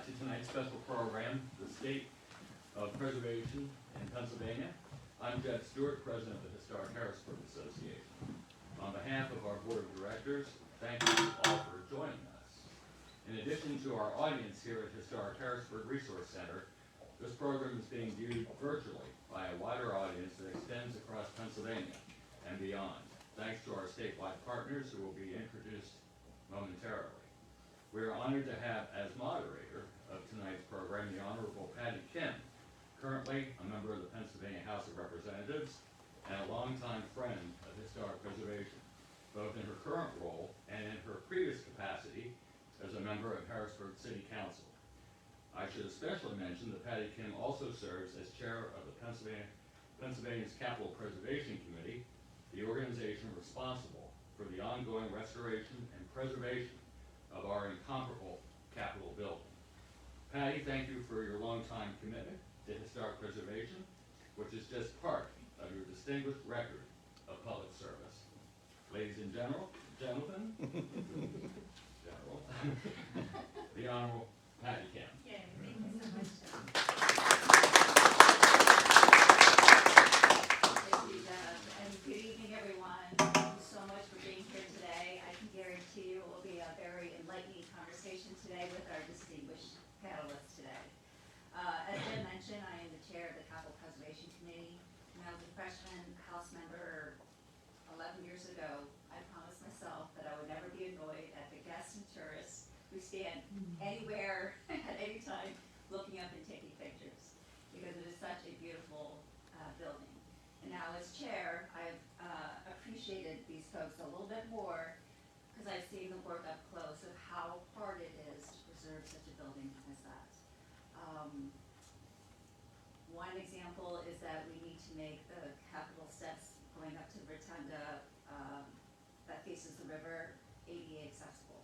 to tonight's special program, the State of Preservation in Pennsylvania. I'm Jed Stewart, President of the Historic Harrisburg Association. On behalf of our Board of Directors, thank you all for joining us. In addition to our audience here at Historic Harrisburg Resource Center, this program is being viewed virtually by a wider audience that extends across Pennsylvania and beyond, thanks to our statewide partners who will be introduced momentarily. We are honored to have as moderator of tonight's program the Honorable Patty Kim, currently a member of the Pennsylvania House of Representatives and a longtime friend of historic preservation, both in her current role and in her previous capacity as a member of Harrisburg City Council. I should especially mention that Patty Kim also serves as chair of the Pennsylvania's Capital Preservation Committee, the organization responsible for the ongoing restoration and preservation of our incomparable Capitol building. Patty, thank you for your longtime commitment to historic preservation, which is just part of your distinguished record of public service. Ladies and gentlemen, the Honorable Patty Kim. Yay, thank you so much, John. Thank you, Deb, and good evening, everyone. Thank you so much for being here today. I can guarantee you it will be a very enlightening conversation today with our distinguished panelists today. As Jen mentioned, I am the chair of the Capital Preservation Committee. When I was a freshman House member 11 years ago, I promised myself that I would never be annoyed at the guests and tourists who stand anywhere at any time looking up and taking pictures, because it is such a beautiful building. And now as chair, I've appreciated these folks a little bit more because I've seen the work up close of how hard it is to preserve such a building as that. One example is that we need to make the Capitol steps going up to the rotunda that faces the river ADA accessible.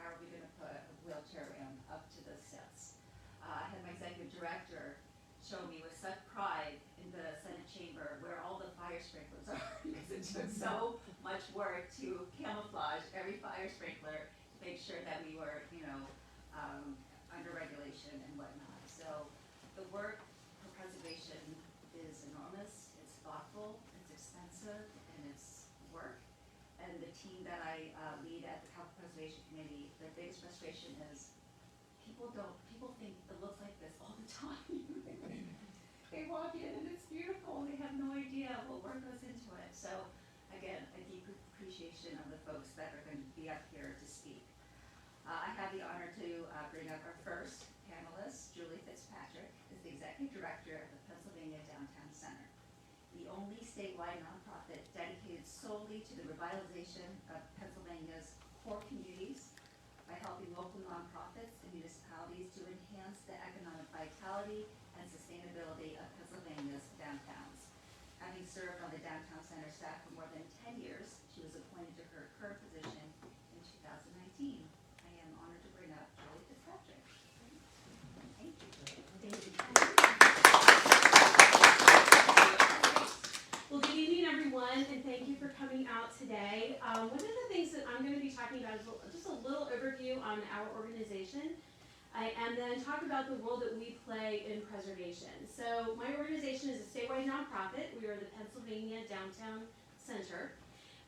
How are we going to put a wheelchair ramp up to those steps? I had my executive director show me with such pride in the Senate chamber where all the fire sprinklers are because it took so much work to camouflage every fire sprinkler to make sure that we were, under regulation and whatnot. So the work for preservation is enormous, it's thoughtful, it's expensive, and it's work. And the team that I lead at the Capital Preservation Committee, their biggest frustration is people think it looks like this all the time. They walk in and it's beautiful, they have no idea what work goes into it. So again, a deep appreciation of the folks that are going to be up here to speak. I have the honor to bring up our first panelist. Julie Fitzpatrick is the Executive Director of the Pennsylvania Downtown Center, the only statewide nonprofit dedicated solely to the revitalization of Pennsylvania's core communities by helping local nonprofits and municipalities to enhance the economic vitality and sustainability of Pennsylvania's downtowns. Having served on the Downtown Center staff for more than 10 years, she was appointed to her current position in 2019. I am honored to bring up Julie Fitzpatrick. Thank you. Thank you. Well, good evening, everyone, and thank you for coming out today. One of the things that I'm going to be talking about is just a little overview on our organization, and then talk about the role that we play in preservation. So my organization is a statewide nonprofit. We are the Pennsylvania Downtown Center.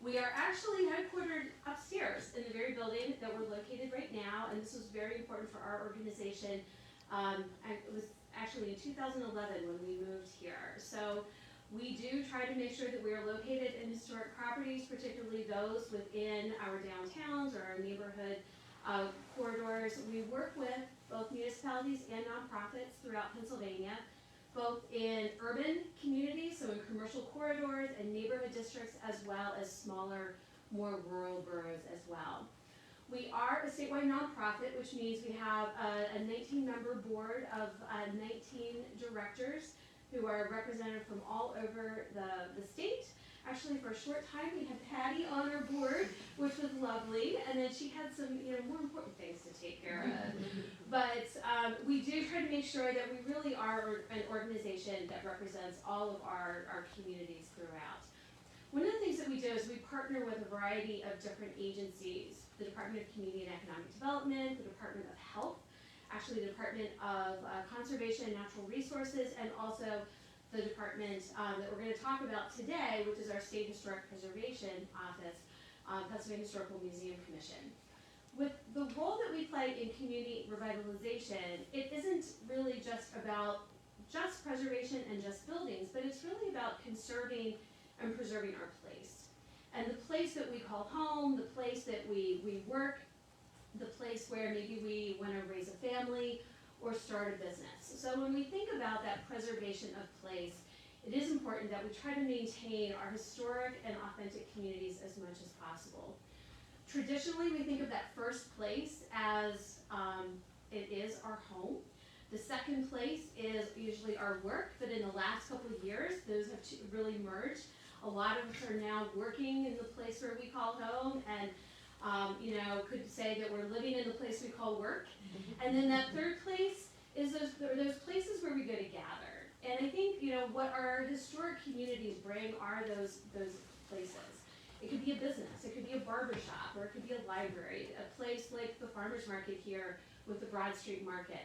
We are actually headquartered upstairs in the very building that we're located right now, and this was very important for our organization. It was actually in 2011 when we moved here. So we do try to make sure that we are located in historic properties, particularly those within our downtowns or our neighborhood corridors. We work with both municipalities and nonprofits throughout Pennsylvania, both in urban communities, so in commercial corridors and neighborhood districts, as well as smaller, more rural boroughs as well. We are a statewide nonprofit, which means we have a 19-member board of 19 directors who are represented from all over the state. Actually, for a short time, we had Patty on our board, which was lovely, and then she had some, more important things to take care of. But we do try to make sure that we really are an organization that represents all of our communities throughout. One of the things that we do is we partner with a variety of different agencies, the Department of Community and Economic Development, the Department of Health, actually the Department of Conservation and Natural Resources, and also the department that we're going to talk about today, which is our State Historic Preservation Office, Pennsylvania Historical Museum Commission. With the role that we play in community revitalization, it isn't really just about just preservation and just buildings, but it's really about conserving and preserving our place. And the place that we call home, the place that we work, the place where maybe we want to raise a family or start a business. So when we think about that preservation of place, it is important that we try to maintain our historic and authentic communities as much as possible. Traditionally, we think of that first place as it is our home. The second place is usually our work, but in the last couple of years, those have really merged. A lot of us are now working in the place where we call home, and could say that we're living in the place we call work. And then that third place is those places where we go to gather. And I think, what our historic communities bring are those places. It could be a business, it could be a barber shop, or it could be a library, a place like the farmer's market here with the Broad Street Market.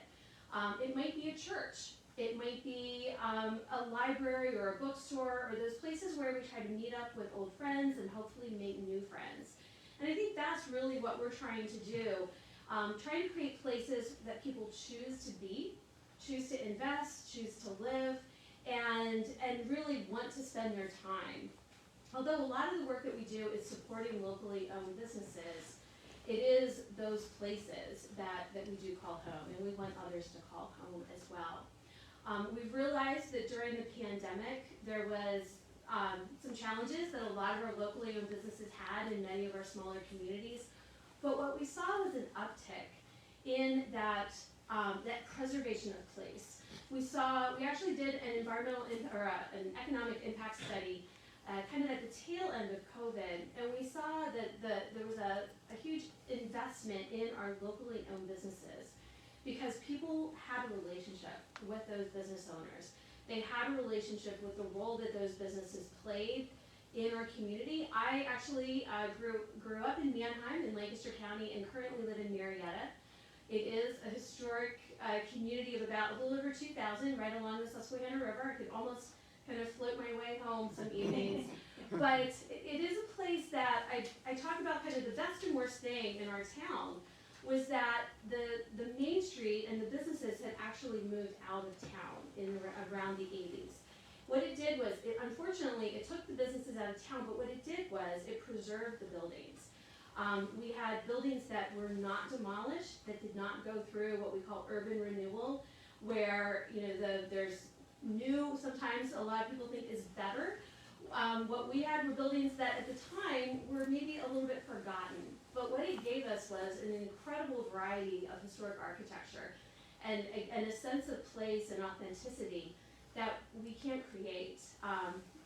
It might be a church. It might be a library or a bookstore, or those places where we try to meet up with old friends and hopefully make new friends. And I think that's really what we're trying to do. Trying to create places that people choose to be, choose to invest, choose to live, and really want to spend their time. Although a lot of the work that we do is supporting locally owned businesses, it is those places that we do call home, and we want others to call home as well. We've realized that during the pandemic, there was some challenges that a lot of our locally owned businesses had in many of our smaller communities. But what we saw was an uptick in that preservation of place. We actually did an environmental an economic impact study kind of at the tail end of COVID, and we saw that there was a huge investment in our locally owned businesses because people had a relationship with those business owners. They had a relationship with the role that those businesses played in our community. I actually grew up in Manheim in Lancaster County and currently live in Marietta. It is a historic community of about a little over 2,000 right along the Susquehanna River. I could almost kind of float my way home some evenings. But it is a place that I talk about kind of the best and worst thing in our town was that the Main Street and the businesses had actually moved out of town in around the 80s. What it did was, unfortunately, it took the businesses out of town, but what it did was it preserved the buildings. We had buildings that were not demolished, that did not go through what we call urban renewal, where there's new, sometimes a lot of people think is better. What we had were buildings that at the time were maybe a little bit forgotten, but what it gave us was an incredible variety of historic architecture and a sense of place and authenticity that we can't create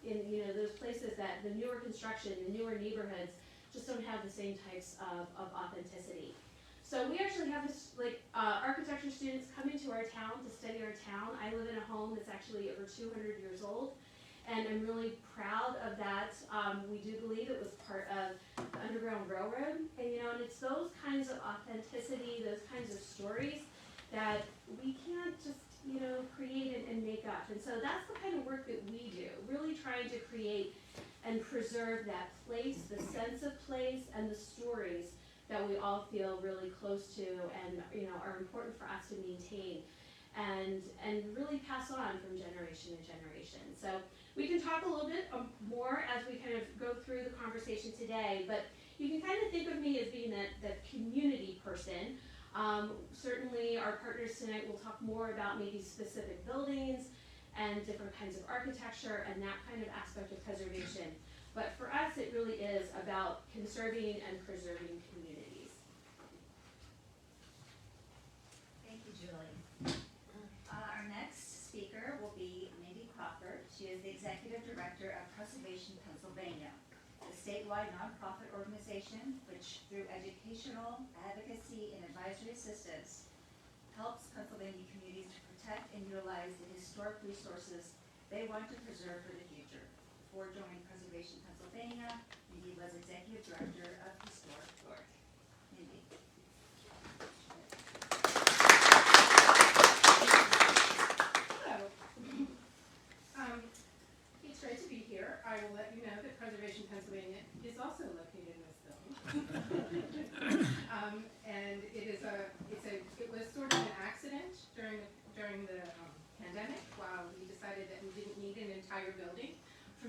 in those places that the newer construction, the newer neighborhoods just don't have the same types of authenticity. So we actually have architecture students coming to our town to study our town. I live in a home that's actually over 200 years old, and I'm really proud of that. We do believe it was part of the Underground Railroad, and it's those kinds of authenticity, those kinds of stories that we can't just create and make up. And so that's the kind of work that we do, really trying to create and preserve that place, the sense of place, and the stories that we all feel really close to and are important for us to maintain and really pass on from generation to generation. So we can talk a little bit more as we kind of go through the conversation today, but you can kind of think of me as being that community person. Certainly our partners tonight will talk more about maybe specific buildings and different kinds of architecture and that kind of aspect of preservation. But for us, it really is about conserving and preserving communities. Thank you, Julie. Our next speaker will be Mindy Crawford. She is the Executive Director of Preservation Pennsylvania, a statewide nonprofit organization which, through educational, advocacy, and advisory assistance, helps Pennsylvania communities to protect and utilize the historic resources they want to preserve for the future. Before joining Preservation Pennsylvania, Mindy was Executive Director of Historic York. Mindy.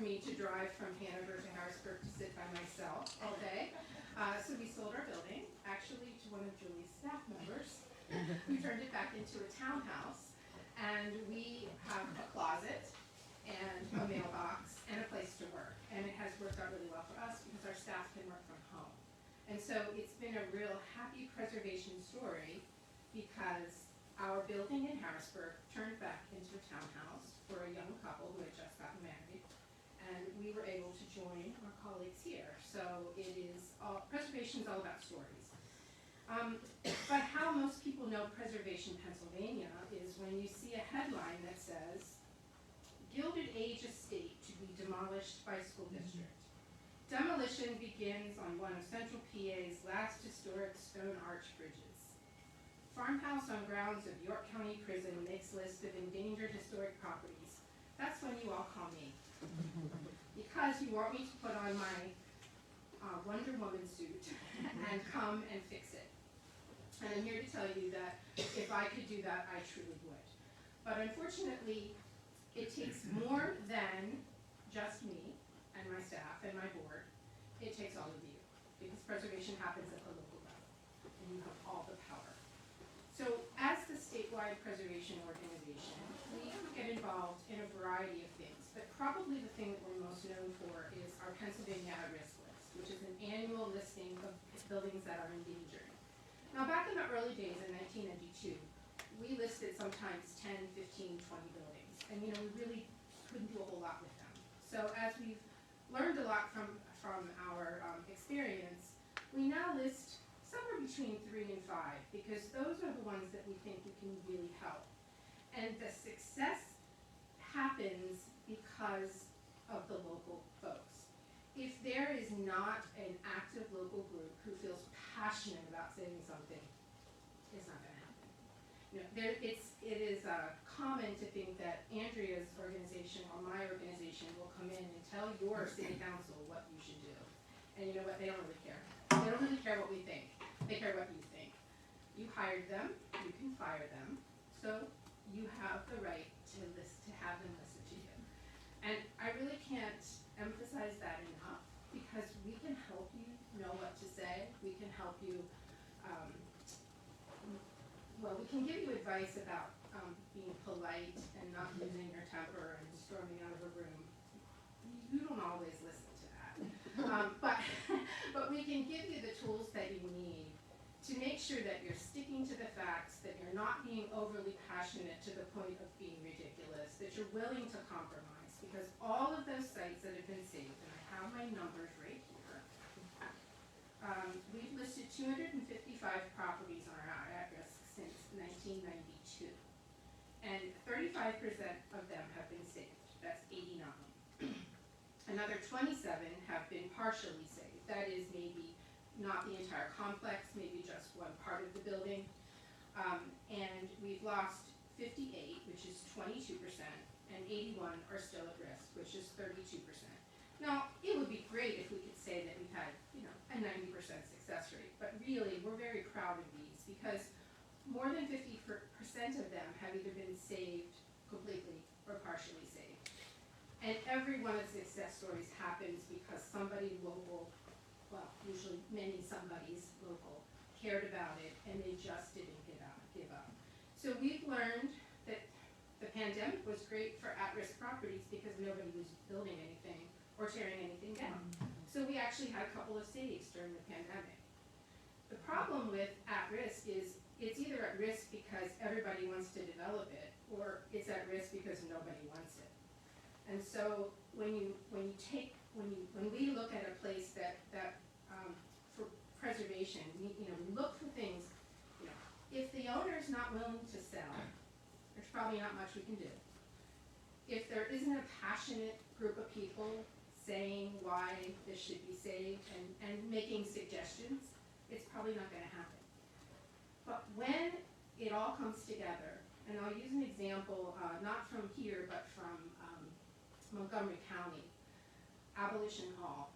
me to drive from Hanover to Harrisburg to sit by myself all day. So we sold our building, actually to one of Julie's staff members. We turned it back into a townhouse, and we have a closet and a mailbox and a place to work. And it has worked out really well for us because our staff can work from home. And so it's been a real happy preservation story because our building in Harrisburg turned back into a townhouse for a young couple who had just gotten married. And we were able to join our colleagues here. So it is preservation is all about stories. But how most people know Preservation Pennsylvania is when you see a headline that says, Gilded Age Estate to be demolished by school district. Demolition begins on one of Central PA's last historic stone arch bridges. Farmhouse on grounds of York County Prison makes list of endangered historic properties. That's when you all call me. Because you want me to put on my Wonder Woman suit and come and fix it. And I'm here to tell you that if I could do that, I truly would. But unfortunately, it takes more than just me and my staff and my board. It takes all of you, because preservation happens at the local level, and you have all the power. So as the statewide preservation organization, we get involved in a variety of things, but probably the thing that we're most known for is our Pennsylvania at-risk list, which is an annual listing of buildings that are endangered. Now back in the early days in 1992, we listed sometimes 10, 15, 20 buildings, and we really couldn't do a whole lot with them. So as we've learned a lot from our experience, we now list somewhere between 3 and 5, because those are the ones that we think we can really help. And the success happens because of the local folks. If there is not an active local group who feels passionate about saving something, it's not going to happen. It is common to think that Andrea's organization or my organization will come in and tell your city council what you should do. And you know what? They don't really care. They don't really care what we think. They care what you think. You hired them. You can fire them. So you have the right to have them listen to you. And I really can't emphasize that enough, because we can help you know what to say. We can help you, we can give you advice about being polite and not losing your temper and storming out of a room. You don't always listen to that. But we can give you the tools that you need to make sure that you're sticking to the facts, that you're not being overly passionate to the point of being ridiculous, that you're willing to compromise, because all of those sites that have been saved, and I have my numbers right here, we've listed 255 properties on our at-risk since 1992, and 35% of them have been saved. That's 89. Another 27 have been partially saved. That is maybe not the entire complex, maybe just one part of the building. And we've lost 58, which is 22%, and 81 are still at risk, which is 32%. Now, it would be great if we could say that we've had, a 90% success rate, but really, we're very proud of these, because more than 50% of them have either been saved completely or partially saved. And every one of the success stories happens because somebody local, well, usually many somebodies local, cared about it, and they just didn't give up. So we've learned that the pandemic was great for at-risk properties because nobody was building anything or tearing anything down. So we actually had a couple of saves during the pandemic. The problem with at-risk is it's either at risk because everybody wants to develop it, or it's at risk because nobody wants it. And so when we look at a place that for preservation, we look for things. If the owner is not willing to sell, there's probably not much we can do. If there isn't a passionate group of people saying why this should be saved and making suggestions, it's probably not going to happen. But when it all comes together, and I'll use an example, not from here, but from Montgomery County, Abolition Hall.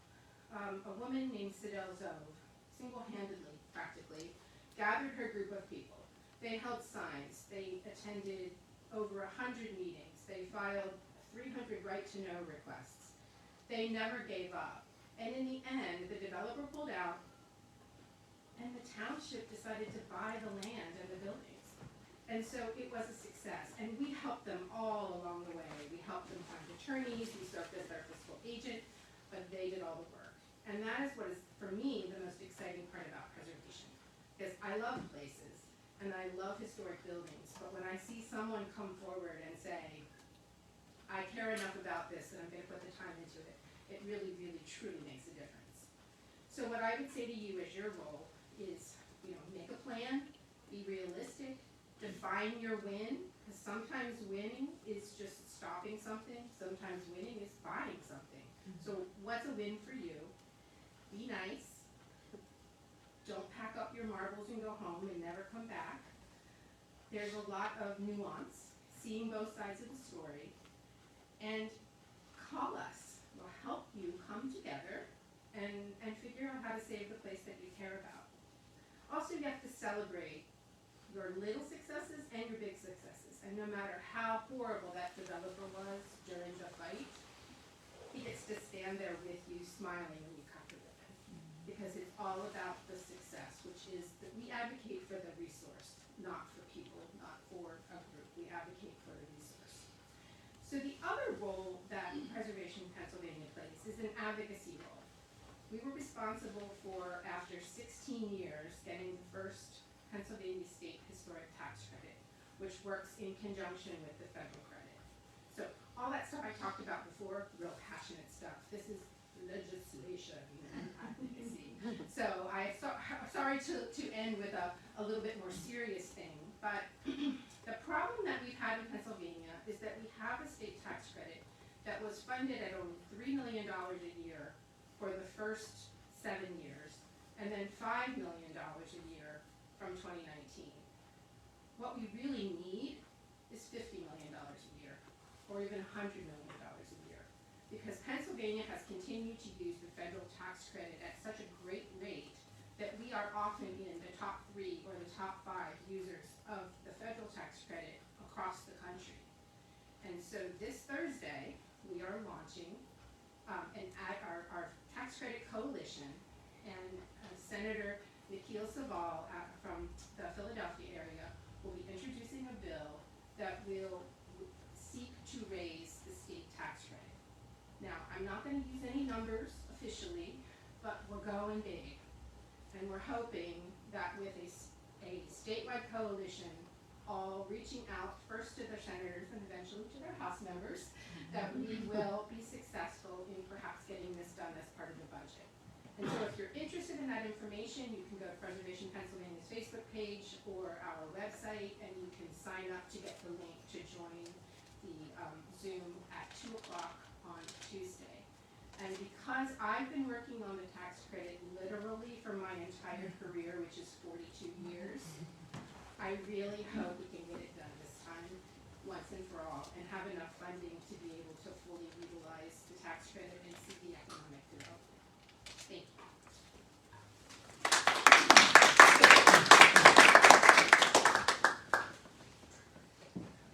A woman named Sidel Zove, single-handedly, practically, gathered her group of people. They held signs. They attended over 100 meetings. They filed 300 right-to-know requests. They never gave up. And in the end, the developer pulled out, and the township decided to buy the land and the buildings. And so it was a success, and we helped them all along the way. We helped them find attorneys, we served as their fiscal agent, but they did all the work. And that is what is, for me, the most exciting part about preservation. Because I love places, and I love historic buildings, but when I see someone come forward and say, I care enough about this and I'm gonna put the time into it, it really, really, truly makes a difference. So what I would say to you as your role is, make a plan, be realistic, define your win, because sometimes winning is just stopping something, sometimes winning is buying something. So what's a win for you? Be nice. Don't pack up your marbles and go home and never come back. There's a lot of nuance, seeing both sides of the story, and call us. We'll help you come together and figure out how to save the place that you care about. Also, you have to celebrate your little successes and your big successes. And no matter how horrible that developer was during the fight, he gets to stand there with you smiling when you cut the ribbon. Because it's all about the success, which is that we advocate for the resource, not for people, not for a group. We advocate for the resource. So the other role that Preservation Pennsylvania plays is an advocacy role. We were responsible for, after 16 years, getting the first Pennsylvania State Historic Tax Credit, which works in conjunction with the federal credit. So all that stuff I talked about before, real passionate stuff. This is legislation and advocacy. So sorry to end with a little bit more serious thing, but the problem that we've had in Pennsylvania is that we have a state tax credit that was funded at only $3 million a year for the first 7 years, and then $5 million a year from 2019. What we really need is $50 million a year, or even $100 million a year, because Pennsylvania has continued to use the federal tax credit at such a great rate that we are often in the top 3 or the top 5 users of the federal tax credit across the country. And so this Thursday, we are launching our tax credit coalition, and Senator Nikhil Saval from the Philadelphia area will be introducing a bill that will seek to raise the state tax credit. Now, I'm not going to use any numbers officially, but we're going big. And we're hoping that with a statewide coalition, all reaching out first to their senators and eventually to their House members, that we will be successful in perhaps getting this done as part of the budget. And so if you're interested in that information, you can go to Preservation Pennsylvania's Facebook page or our website, and you can sign up to get the link to join the Zoom at 2 o'clock on Tuesday. And because I've been working on the tax credit literally for my entire career, which is 42 years, I really hope we can get it done this time, once and for all, and have enough funding to be able to fully utilize the tax credit and see the economic development. Thank you.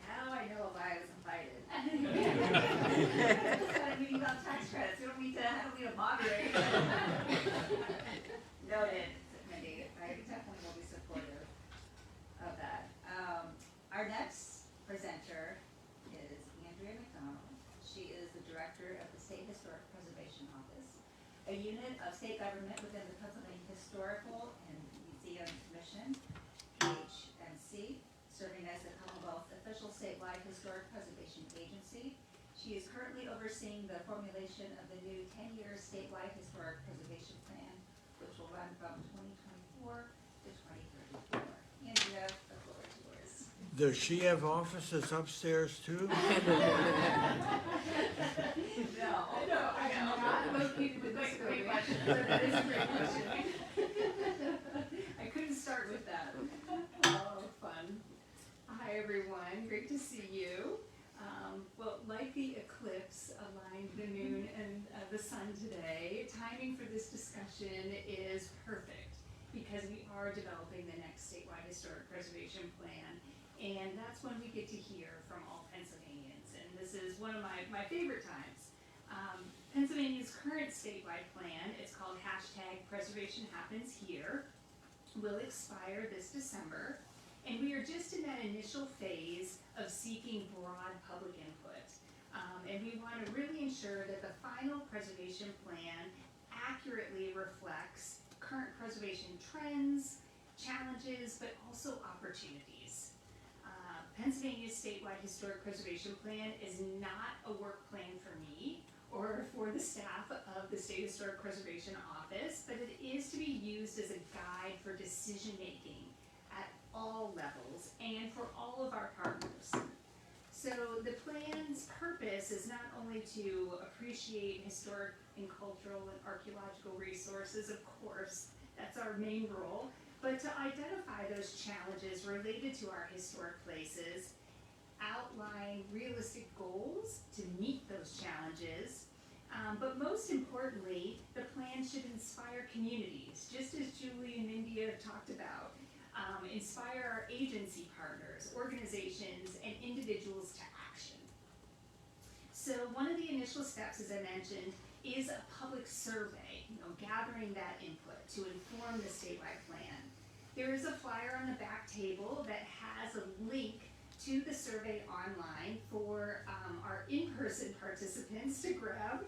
Now I know why I was invited. It's got a meeting about tax credits. I don't need to moderate. Noted, Mindy. I definitely will be supportive of that. Our next presenter is Andrea McDonald. She is the director of the State Historic Preservation Office, a unit of state government within the Pennsylvania Historical and Museum Commission, PHMC, serving as the Commonwealth official statewide historic preservation agency. She is currently overseeing the formulation of the new 10-year statewide historic preservation plan, which will run from 2024 to 2034. Andrea, the floor is yours. Does she have offices upstairs too? No, I am not located in this Great building. question. That is a great question. I couldn't start with that. Oh, fun. Hi, everyone. Great to see you. Well, like the eclipse aligned the moon and the sun today, timing for this discussion is perfect because we are developing the next statewide historic preservation plan, and that's when we get to hear from all Pennsylvanians, and this is one of my favorite times. Pennsylvania's current statewide plan, it's called #Preservation Happens Here, will expire this December, and we are just in that initial phase of seeking broad public input. And we want to really ensure that the final preservation plan accurately reflects current preservation trends, challenges, but also opportunities. Pennsylvania's statewide historic preservation plan is not a work plan for me or for the staff of the State Historic Preservation Office, but it is to be used as a guide for decision making at all levels and for all of our partners. So the plan's purpose is not only to appreciate historic and cultural and archaeological resources, of course, that's our main role, but to identify those challenges related to our historic places, outline realistic goals to meet those challenges, but most importantly, the plan should inspire communities, just as Julie and India have talked about. Inspire our agency partners, organizations, and individuals to action. So one of the initial steps, as I mentioned, is a public survey, gathering that input to inform the statewide plan. There is a flyer on the back table that has a link to the survey online for our in-person participants to grab.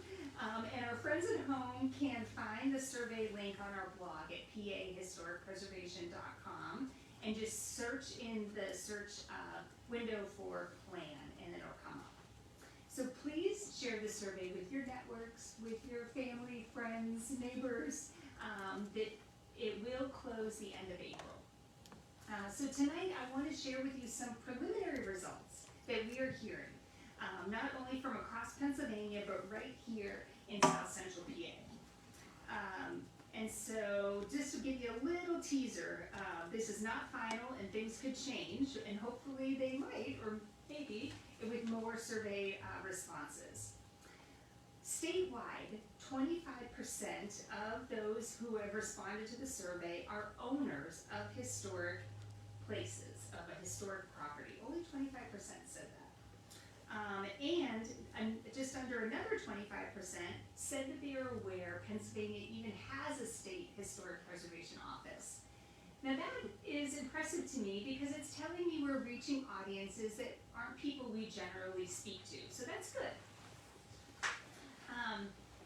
And our friends at home can find the survey link on our blog at pahistoricpreservation.com and just search in the search window for plan and it'll come up. So please share the survey with your networks, with your family, friends, neighbors, that it will close the end of April. So tonight I want to share with you some preliminary results that we are hearing, not only from across Pennsylvania, but right here in South Central PA. And so just to give you a little teaser, this is not final and things could change, and hopefully they might, or maybe, with more survey responses. Statewide, 25% of those who have responded to the survey are owners of historic places, of a historic property. Only 25% said that. And just under another 25% said that they are aware Pennsylvania even has a state historic preservation office. Now that is impressive to me because it's telling me we're reaching audiences that aren't people we generally speak to, so that's good.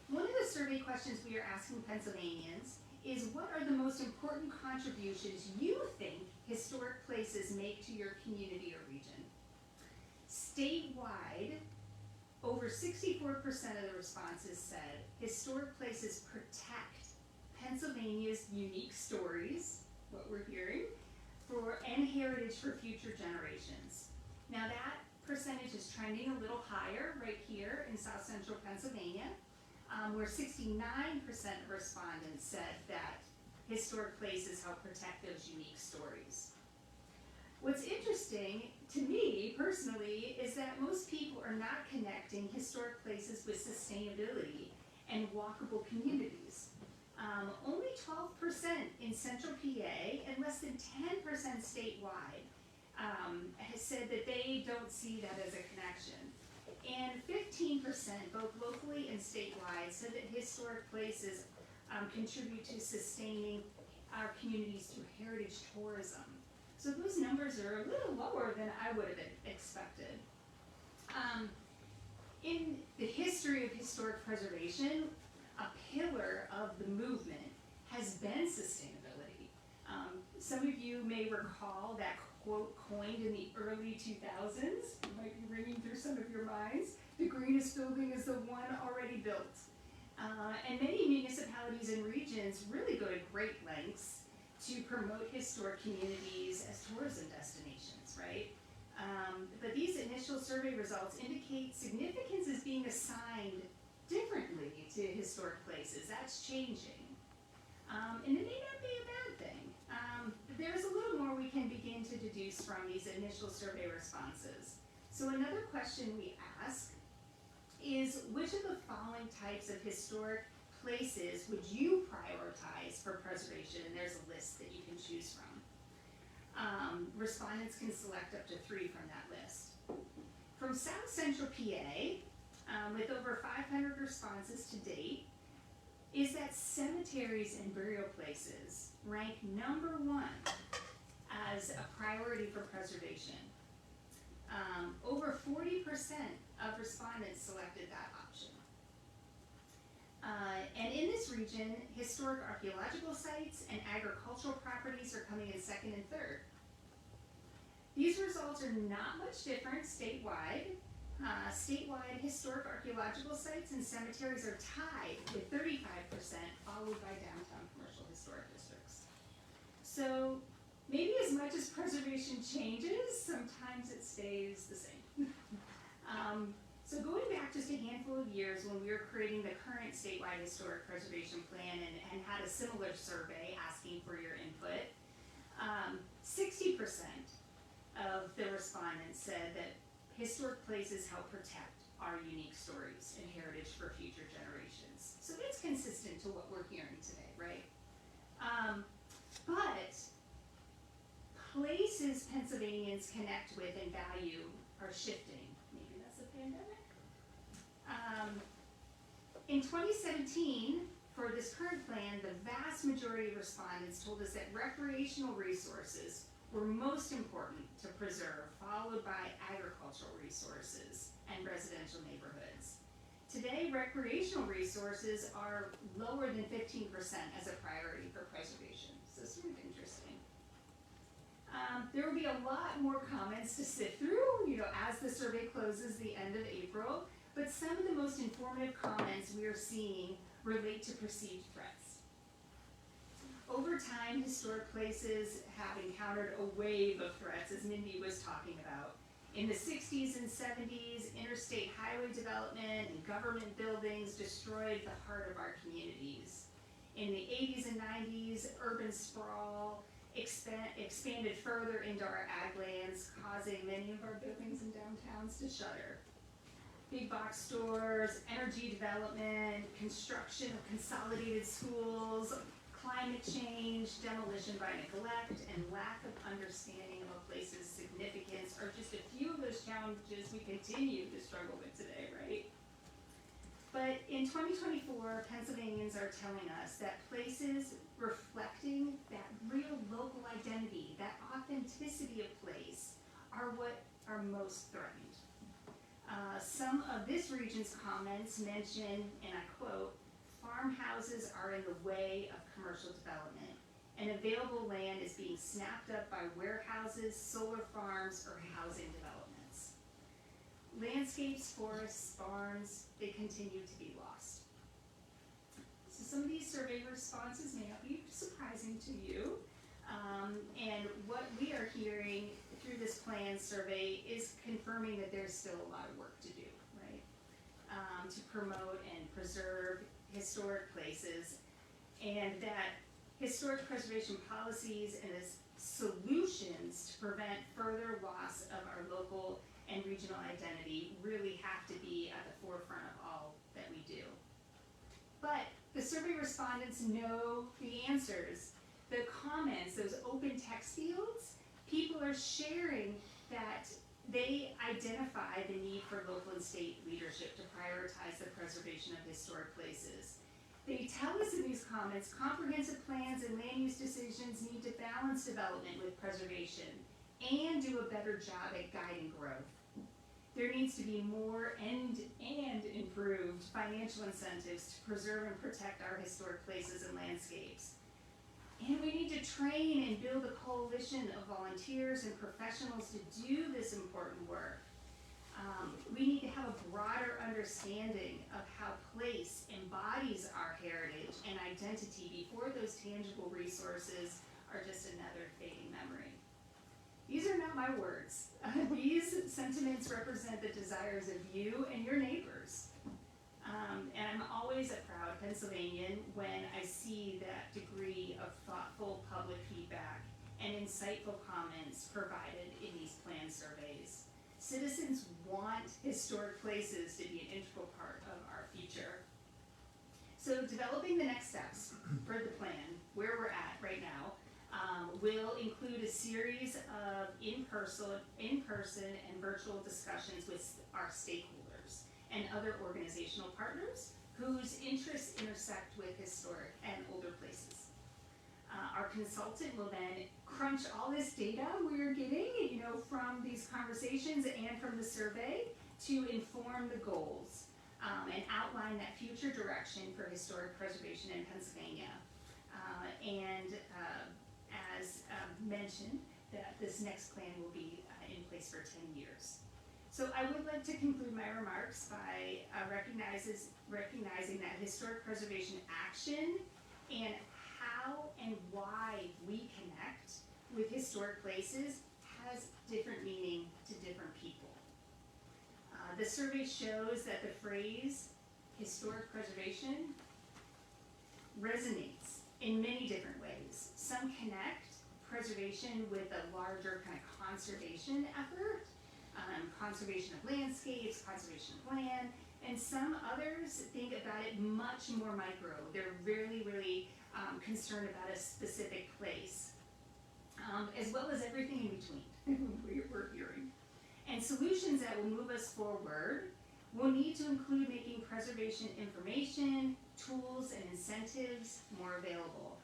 One of the survey questions we are asking Pennsylvanians is, what are the most important contributions you think historic places make to your community or region? Statewide, over 64% of the responses said historic places protect Pennsylvania's unique stories, what we're hearing, and heritage for future generations. Now that percentage is trending a little higher right here in South Central Pennsylvania, where 69% of respondents said that historic places help protect those unique stories. What's interesting to me personally is that most people are not connecting historic places with sustainability and walkable communities. Only 12% in Central PA and less than 10% statewide has said that they don't see that as a connection. And 15%, both locally and statewide, said that historic places contribute to sustaining our communities through heritage tourism. So those numbers are a little lower than I would have expected. In the history of historic preservation, a pillar of the movement has been sustainability. Some of you may recall that quote coined in the early 2000s, it might be ringing through some of your minds, the greenest building is the one already built. And many municipalities and regions really go to great lengths to promote historic communities as tourism destinations, right? But these initial survey results indicate significance is being assigned differently to historic places. That's changing. And it may not be a bad thing. There's a little more we can begin to deduce from these initial survey responses. So another question we ask is, which of the following types of historic places would you prioritize for preservation? And there's a list that you can choose from. Respondents can select up to 3 from that list. From South Central PA, with over 500 responses to date, is that cemeteries and burial places rank number one as a priority for preservation. Over 40% of respondents selected that option. And in this region, historic archaeological sites and agricultural properties are coming in second and third. These results are not much different statewide. Statewide historic archaeological sites and cemeteries are tied with 35%, followed by downtown commercial historic districts. So maybe as much as preservation changes, sometimes it stays the same. So going back just a handful of years when we were creating the current statewide historic preservation plan and had a similar survey asking for your input, 60% of the respondents said that historic places help protect our unique stories and heritage for future generations. So that's consistent to what we're hearing today, right? But places Pennsylvanians connect with and value are shifting. Maybe that's the pandemic. In 2017, for this current plan, the vast majority of respondents told us that recreational resources were most important to preserve, followed by agricultural resources and residential neighborhoods. Today, recreational resources are lower than 15% as a priority for preservation. So it's sort of interesting. There will be a lot more comments to sift through, as the survey closes the end of April, but some of the most informative comments we are seeing relate to perceived threats. Over time, historic places have encountered a wave of threats, as Mindy was talking about. In the 60s and 70s, interstate highway development and government buildings destroyed the heart of our communities. In the 80s and 90s, urban sprawl expanded further into our ag lands, causing many of our buildings and downtowns to shutter. Big box stores, energy development, construction of consolidated schools, climate change, demolition by neglect, and lack of understanding of a place's significance are just a few of those challenges we continue to struggle with today, right? But in 2024, Pennsylvanians are telling us that places reflecting that real local identity, that authenticity of place, are what are most threatened. Some of this region's comments mention, and I quote, farmhouses are in the way of commercial development, and available land is being snapped up by warehouses, solar farms, or housing developments. Landscapes, forests, barns, they continue to be lost. So some of these survey responses may not be surprising to you, and what we are hearing through this plan survey is confirming that there's still a lot of work to do, right? To promote and preserve historic places, and that historic preservation policies and its solutions to prevent further loss of our local and regional identity really have to be at the forefront of all that we do. But the survey respondents know the answers. The comments, those open text fields, people are sharing that they identify the need for local and state leadership to prioritize the preservation of historic places. They tell us in these comments, comprehensive plans and land use decisions need to balance development with preservation and do a better job at guiding growth. There needs to be more and improved financial incentives to preserve and protect our historic places and landscapes. And we need to train and build a coalition of volunteers and professionals to do this important work. We need to have a broader understanding of how place embodies our heritage and identity before those tangible resources are just another fading memory. These are not my words. These sentiments represent the desires of you and your neighbors. And I'm always a proud Pennsylvanian when I see that degree of thoughtful public feedback and insightful comments provided in these plan surveys. Citizens want historic places to be an integral part of our future. So developing the next steps for the plan, where we're at right now, will include a series of in-person and virtual discussions with our stakeholders. and other organizational partners whose interests intersect with historic and older places. Our consultant will then crunch all this data we're getting, from these conversations and from the survey to inform the goals and outline that future direction for historic preservation in Pennsylvania. As mentioned, that this next plan will be in place for 10 years. So I would like to conclude my remarks by recognizing that historic preservation action and how and why we connect with historic places has different meaning to different people. The survey shows that the phrase historic preservation resonates in many different ways. Some connect preservation with a larger kind of conservation effort, conservation of landscapes, conservation of land, and some others think about it much more micro. They're really concerned about a specific place, as well as everything in between we're hearing. And solutions that will move us forward will need to include making preservation information, tools, and incentives more available.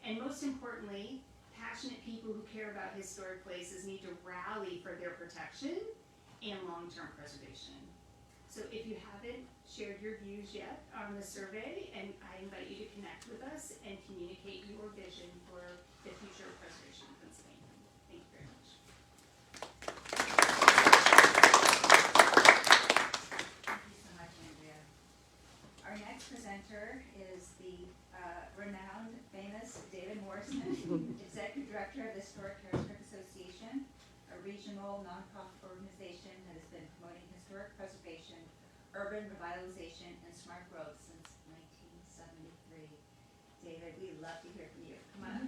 And most importantly, passionate people who care about historic places need to rally for their protection and long-term preservation. So if you haven't shared your views yet on the survey, and I invite you to connect with us and communicate your vision for the future of preservation in Pennsylvania. Thank you very much. Thank you so much, Andrea. Our next presenter is the renowned, famous David Morrison, Executive Director of the Historic Harrisburg Association, a regional nonprofit organization that has been promoting historic preservation, urban revitalization, and smart growth since 1973. David, we'd love to hear from you. Come on.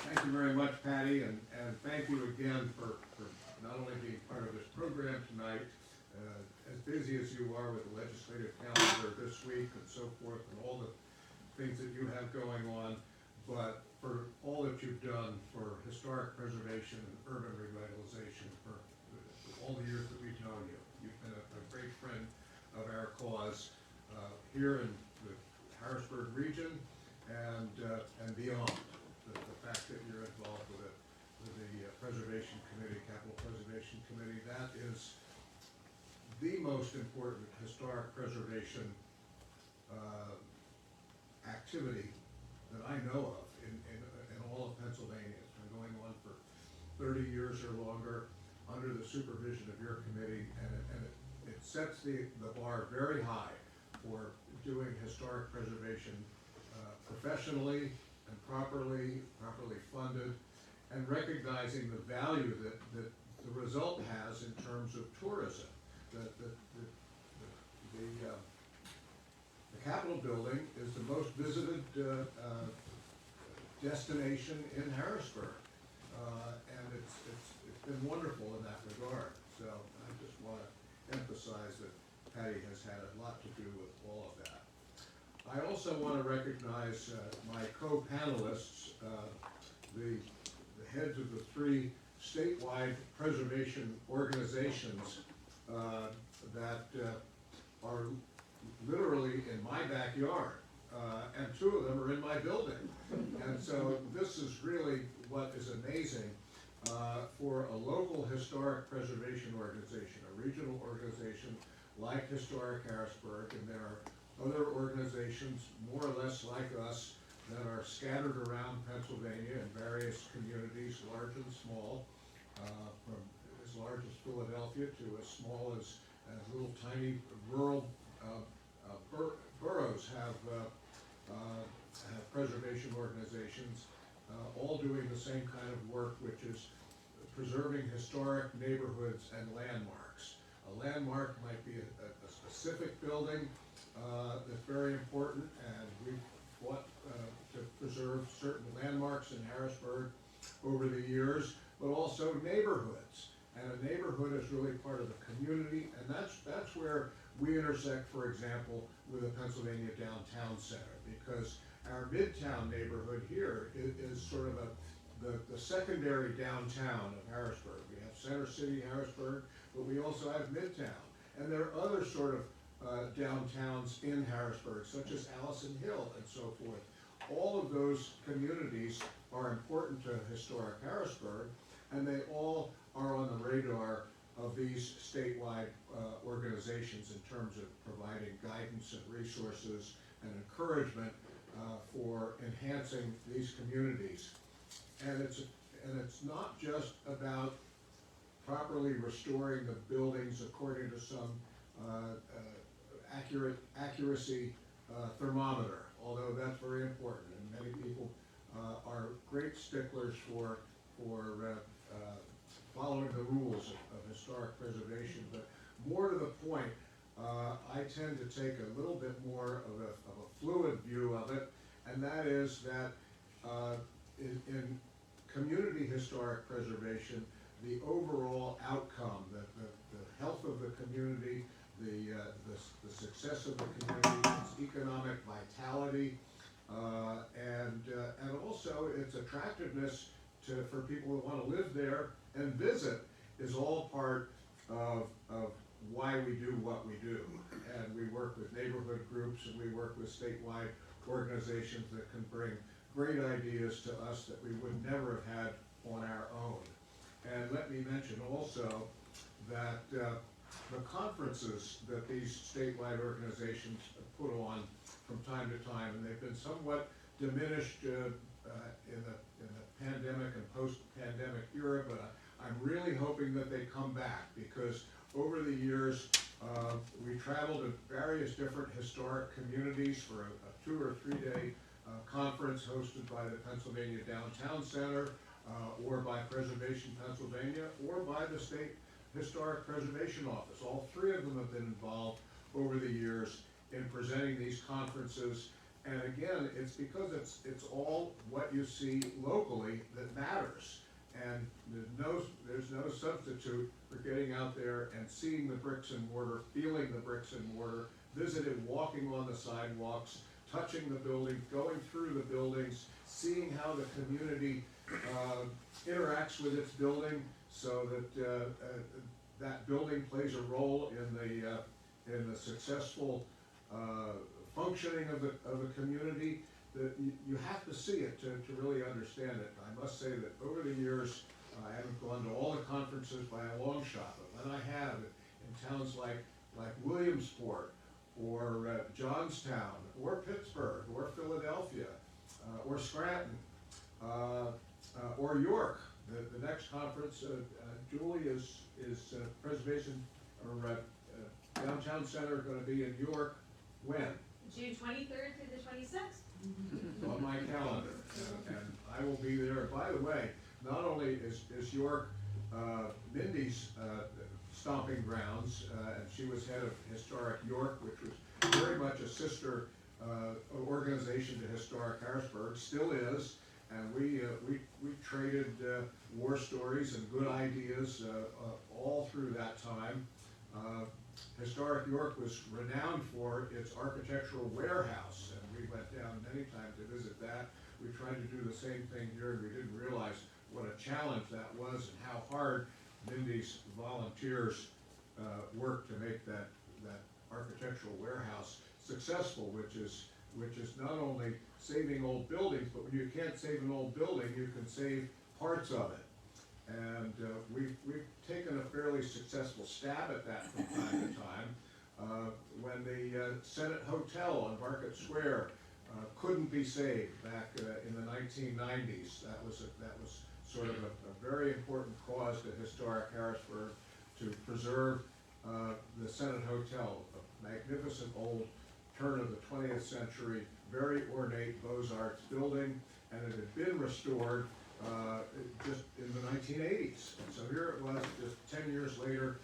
Thank you very much, Patty, and thank you again for not only being part of this program tonight, as busy as you are with the legislative calendar this week and so forth, and all the things that you have going on, but for all that you've done for historic preservation and urban revitalization for all the years that we've known you. You've been a great friend of our cause here in the Harrisburg region and beyond. The fact that you're involved with the Preservation Committee, Capital Preservation Committee, that is the most important historic preservation activity that I know of in all of Pennsylvania. It's been going on for 30 years or longer under the supervision of your committee, and it sets the bar very high for doing historic preservation professionally and properly funded, and recognizing the value that the result has in terms of tourism. The Capitol building is the most visited destination in Harrisburg, and it's been wonderful in that regard. So I just want to emphasize that Patty has had a lot to do with all of that. I also want to recognize my co-panelists, the heads of the 3 statewide preservation organizations that are literally in my backyard, and 2 of them are in my building. And so this is really what is amazing for a local historic preservation organization, a regional organization like Historic Harrisburg, and there are other organizations more or less like us that are scattered around Pennsylvania in various communities, large and small, from as large as Philadelphia to as small as little tiny rural boroughs have preservation organizations, all doing the same kind of work, which is preserving historic neighborhoods and landmarks. A landmark might be a specific building that's very important, and we've fought to preserve certain landmarks in Harrisburg over the years, but also neighborhoods. And a neighborhood is really part of the community, and that's where we intersect, for example, with the Pennsylvania Downtown Center, because our Midtown neighborhood here is sort of the secondary downtown of Harrisburg. We have Center City, Harrisburg, but we also have Midtown. And there are other sort of downtowns in Harrisburg, such as Allison Hill and so forth. All of those communities are important to historic Harrisburg, and they all are on the radar of these statewide organizations in terms of providing guidance and resources and encouragement for enhancing these communities. And it's not just about properly restoring the buildings according to some accuracy thermometer, although that's very important, and many people are great sticklers for following the rules of historic preservation. But more to the point, I tend to take a little bit more of a fluid view of it, and that is that in community historic preservation, the overall outcome, the health of the community, the success of the community, its economic vitality, and also its attractiveness for people who want to live there and visit is all part of why we do what we do. And we work with neighborhood groups, and we work with statewide organizations that can bring great ideas to us that we would never have had on our own. And let me mention also that the conferences that these statewide organizations put on from time to time, and they've been somewhat diminished in the pandemic and post-pandemic era, but I'm really hoping that they come back, because over the years we traveled to various different historic communities for a 2 or 3 day conference hosted by the Pennsylvania Downtown Center, or by Preservation Pennsylvania, or by the State Historic Preservation Office. All three of them have been involved over the years in presenting these conferences. And again, it's because it's all what you see locally that matters. And there's no substitute for getting out there and seeing the bricks and mortar, feeling the bricks and mortar, visiting, walking on the sidewalks, touching the buildings, going through the buildings, seeing how the community interacts with its building, so that that building plays a role in the successful functioning of the community. That you have to see it to really understand it. I must say that over the years, I haven't gone to all the conferences by a long shot, but when I have, in towns like Williamsport, or Johnstown, or Pittsburgh, or Philadelphia, or Scranton, or York. The next conference, Julie, is Preservation or Downtown Center going to be in York when? June 23rd through the 26th. On my calendar, and I will be there. By the way, not only is York Mindy's stomping grounds, and she was head of Historic York, which was very much a sister organization to Historic Harrisburg, still is, and we traded war stories and good ideas all through that time. Historic York was renowned for its architectural warehouse, and we went down many times to visit that. We tried to do the same thing here, and we didn't realize what a challenge that was and how hard Mindy's volunteers worked to make that architectural warehouse successful, which is not only saving old buildings, but when you can't save an old building, you can save parts of it. And we've taken a fairly successful stab at that from time to time. When the Senate Hotel on Market Square couldn't be saved back in the 1990s, that was sort of a very important cause to Historic Harrisburg to preserve the Senate Hotel, a magnificent old turn of the 20th century, very ornate Beaux-Arts building, and it had been restored just in the 1980s. And so here it was, just 10 years later,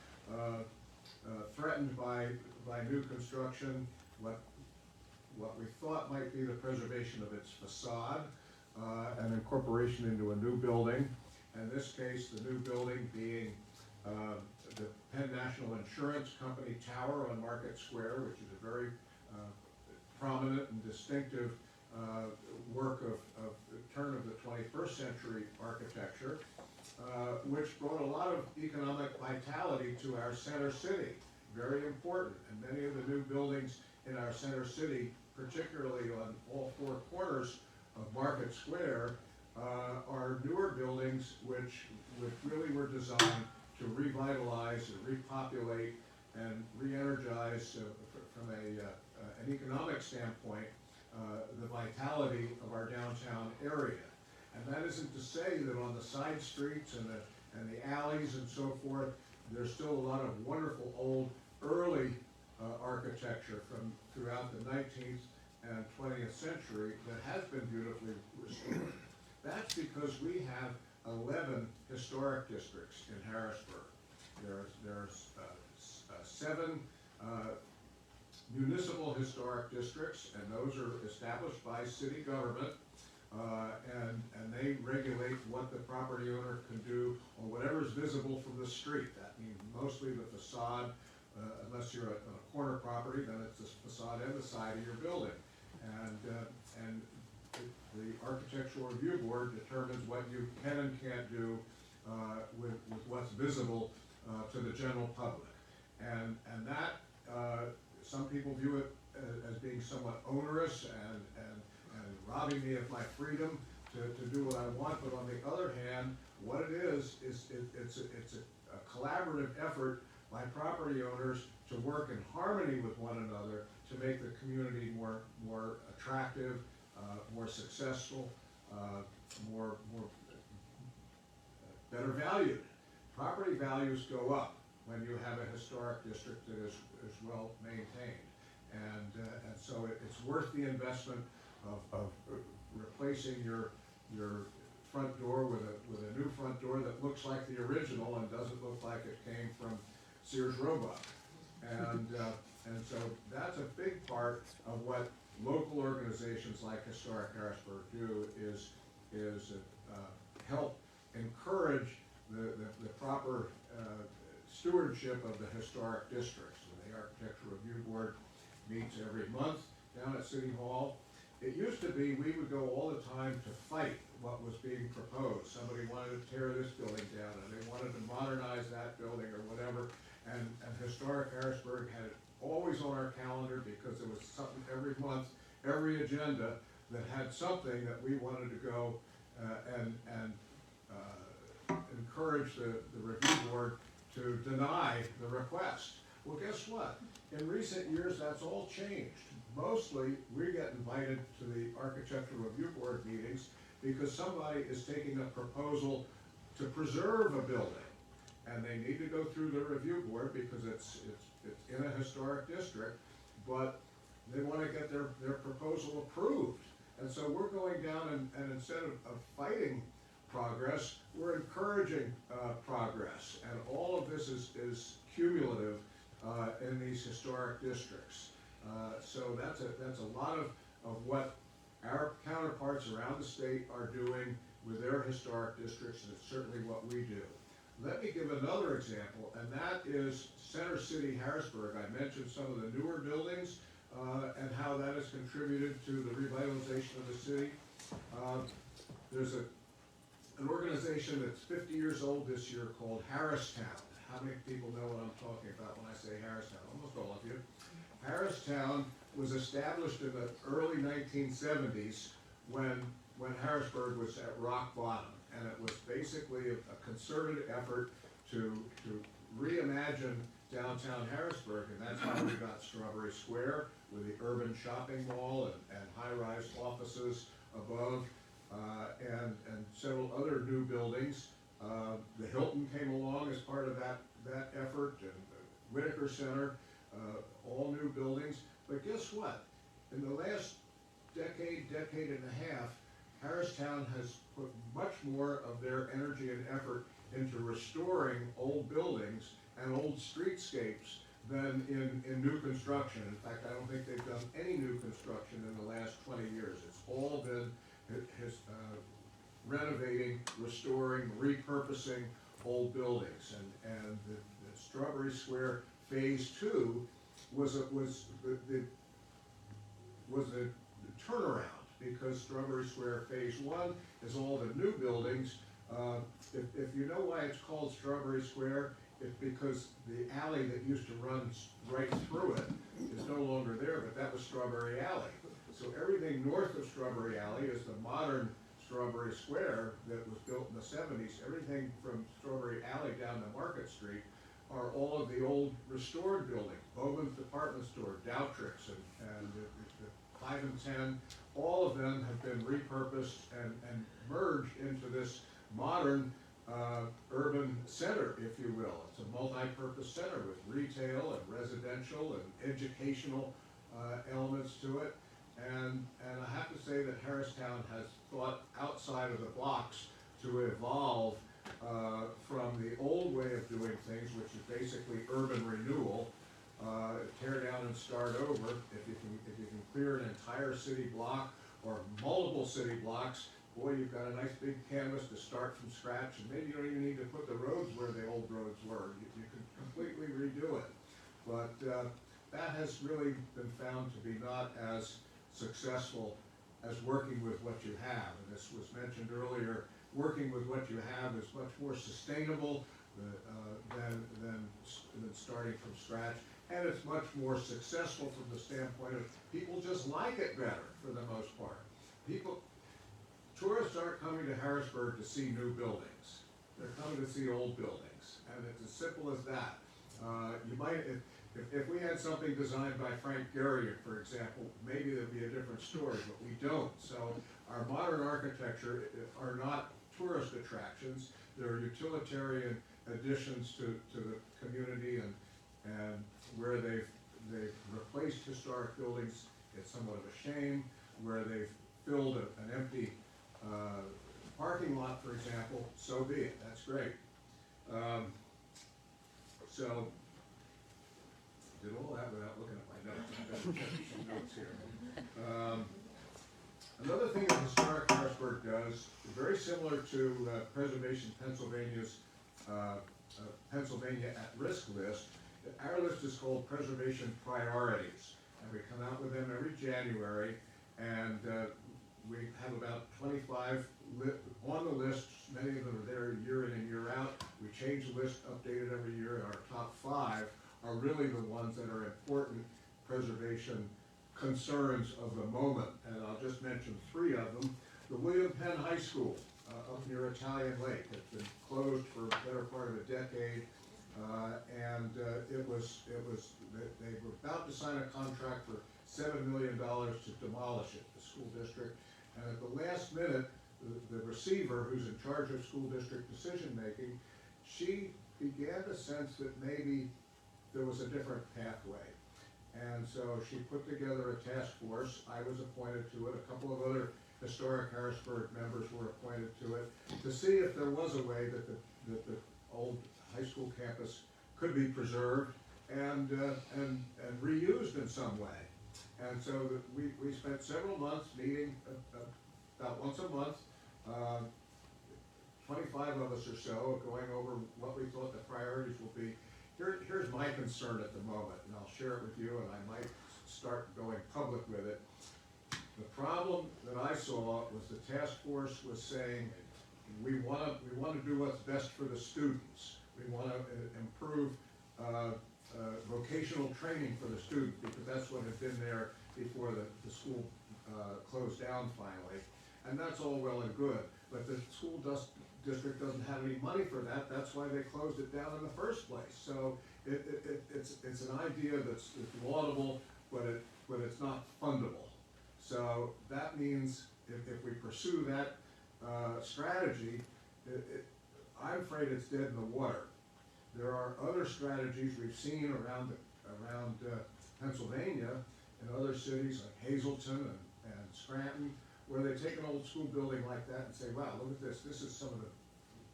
threatened by new construction, what we thought might be the preservation of its facade, and incorporation into a new building. In this case, the new building being the Penn National Insurance Company Tower on Market Square, which is a very prominent and distinctive work of the turn of the 21st century architecture, which brought a lot of economic vitality to our center city. Very important, and many of the new buildings in our center city, particularly on all four corners of Market Square, are newer buildings which really were designed to revitalize and repopulate and re-energize from an economic standpoint the vitality of our downtown area. And that isn't to say that on the side streets and the alleys and so forth, there's still a lot of wonderful old early architecture from throughout the 19th and 20th century that has been beautifully restored. That's because we have 11 historic districts in Harrisburg. There's 7 municipal historic districts, and those are established by city government, and they regulate what the property owner can do on whatever is visible from the street. That means mostly the facade, unless you're on a corner property, then it's the facade and the side of your building. And the Architectural Review Board determines what you can and can't do with what's visible to the general public. And that, some people view it as being somewhat onerous and robbing me of my freedom to do what I want, but on the other hand, what it is it's a collaborative effort by property owners to work in harmony with one another to make the community more attractive, more successful, more better valued. Property values go up when you have a historic district that is well maintained, and so it's worth the investment of replacing your front door with a new front door that looks like the original and doesn't look like it came from Sears Roebuck. And so that's a big part of what local organizations like Historic Harrisburg do is help encourage the proper stewardship of the historic districts. And the Architectural Review Board meets every month down at City Hall. It used to be we would go all the time to fight what was being proposed. Somebody wanted to tear this building down, and they wanted to modernize that building or whatever. And Historic Harrisburg had it always on our calendar because there was something every month, every agenda that had something that we wanted to go and encourage the review board to deny the request. Well, guess what? In recent years, that's all changed. Mostly, we get invited to the Architectural Review Board meetings because somebody is taking a proposal to preserve a building. And they need to go through the review board because it's in a historic district, but they want to get their proposal approved. And so we're going down and instead of fighting progress, we're encouraging progress. And all of this is cumulative in these historic districts. So that's a lot of what our counterparts around the state are doing with their historic districts, and it's certainly what we do. Let me give another example, and that is Center City, Harrisburg. I mentioned some of the newer buildings and how that has contributed to the revitalization of the city. There's an organization that's 50 years old this year called Harristown. How many people know what I'm talking about when I say Harristown? Almost all of you. Harristown was established in the early 1970s when Harrisburg was at rock bottom. And it was basically a concerted effort to reimagine downtown Harrisburg, and that's how we got Strawberry Square with the urban shopping mall and high-rise offices above, and several other new buildings. The Hilton came along as part of that effort, and the Whitaker Center, all new buildings. But guess what? In the last decade and a half, Harristown has put much more of their energy and effort into restoring old buildings and old streetscapes than in new construction. In fact, I don't think they've done any new construction in the last 20 years. It's all been renovating, restoring, repurposing old buildings. And the Strawberry Square Phase 2 was the turnaround because Strawberry Square Phase 1 is all the new buildings. If you know why it's called Strawberry Square, it's because the alley that used to run right through it is no longer there, but that was Strawberry Alley. So everything north of Strawberry Alley is the modern Strawberry Square that was built in the 70s. Everything from Strawberry Alley down to Market Street are all of the old restored buildings. Bowman's Department Store, Doutrix, and the 5 and 10, all of them have been repurposed and merged into this modern urban center, if you will. It's a multi-purpose center with retail and residential and educational elements to it. And I have to say that Harristown has thought outside of the box to evolve from the old way of doing things, which is basically urban renewal, tear down and start over. If you can clear an entire city block or multiple city blocks, boy, you've got a nice big canvas to start from scratch, and maybe you don't even need to put the roads where the old roads were. You can completely redo it. But that has really been found to be not as successful as working with what you have. And this was mentioned earlier, working with what you have is much more sustainable than starting from scratch. And it's much more successful from the standpoint of people just like it better for the most part. Tourists aren't coming to Harrisburg to see new buildings. They're coming to see old buildings, and it's as simple as that. You might, if we had something designed by Frank Gehry, for example, maybe there'd be a different story, but we don't. So our modern architecture are not tourist attractions. They're utilitarian additions to the community, and where they've replaced historic buildings, it's somewhat of a shame. Where they've filled an empty parking lot, for example, so be it. That's great. So, did all that without looking at my notes. I've got to check some notes here. Another thing that Historic Harrisburg does, very similar to Preservation Pennsylvania's Pennsylvania at-risk list, our list is called Preservation Priorities. And we come out with them every January, and we have about 25 on the list. Many of them are there year in and year out. We change the list, update it every year, and our top 5 are really the ones that are important preservation concerns of the moment. And I'll just mention 3 of them. The William Penn High School up near Italian Lake has been closed for a better part of a decade. They were about to sign a contract for $7 million to demolish it, the school district. And at the last minute, the receiver, who's in charge of school district decision-making, she began to sense that maybe there was a different pathway. And so she put together a task force. I was appointed to it. A couple of other historic Harrisburg members were appointed to it to see if there was a way that the old high school campus could be preserved and reused in some way. And so we spent several months meeting about once a month, 25 of us or so, going over what we thought the priorities will be. Here's my concern at the moment, and I'll share it with you, and I might start going public with it. The problem that I saw was the task force was saying, we want to do what's best for the students. We want to improve vocational training for the students, because that's what had been there before the school closed down finally. And that's all well and good, but the school district doesn't have any money for that. That's why they closed it down in the first place. So it's an idea that's laudable, but it's not fundable. So that means if we pursue that strategy, I'm afraid it's dead in the water. There are other strategies we've seen around Pennsylvania and other cities like Hazleton and Scranton, where they take an old school building like that and say, wow, look at this. This is some of the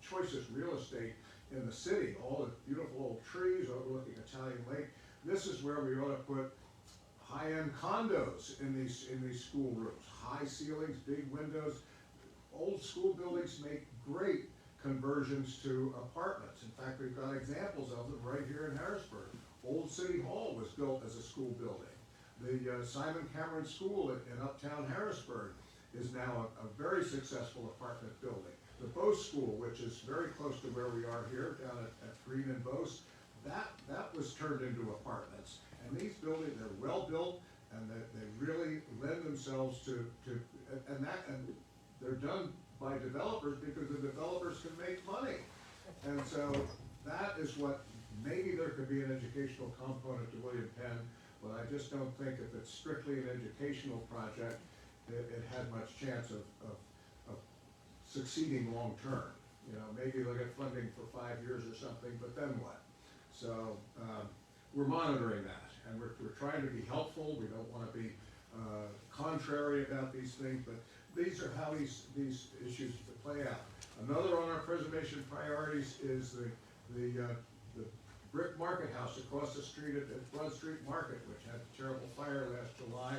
choicest real estate in the city. All the beautiful old trees overlooking Italian Lake. This is where we ought to put high-end condos in these school rooms. High ceilings, big windows. Old school buildings make great conversions to apartments. In fact, we've got examples of them right here in Harrisburg. Old City Hall was built as a school building. The Simon Cameron School in uptown Harrisburg is now a very successful apartment building. The Bose School, which is very close to where we are here, down at Green and Bose, that was turned into apartments. And these buildings, they're well-built, and they really lend themselves to, and they're done by developers because the developers can make money. And so that is what, maybe there could be an educational component to William Penn, but I just don't think if it's strictly an educational project, it had much chance of succeeding long-term. You know, maybe they'll get funding for 5 years or something, but then what? So, we're monitoring that, and we're trying to be helpful. We don't wanna be, contrary about these things, but these are how these issues play out. Another on our preservation priorities is the brick market house across the street at Broad Street Market, which had a terrible fire last July.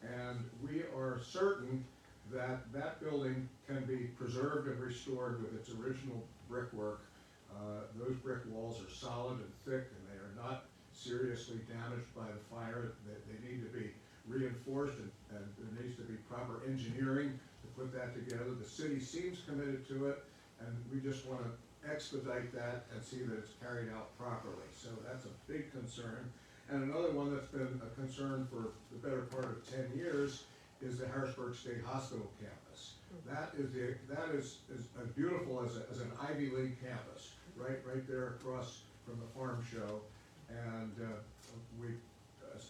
And we are certain that that building can be preserved and restored with its original brickwork. Those brick walls are solid and thick, and they are not seriously damaged by the fire. They need to be reinforced, and there needs to be proper engineering to put that together. The city seems committed to it, and we just want to expedite that and see that it's carried out properly. So that's a big concern. And another one that's been a concern for the better part of 10 years is the Harrisburg State Hospital campus. That is as beautiful as an Ivy League campus, right there across from the farm show. And we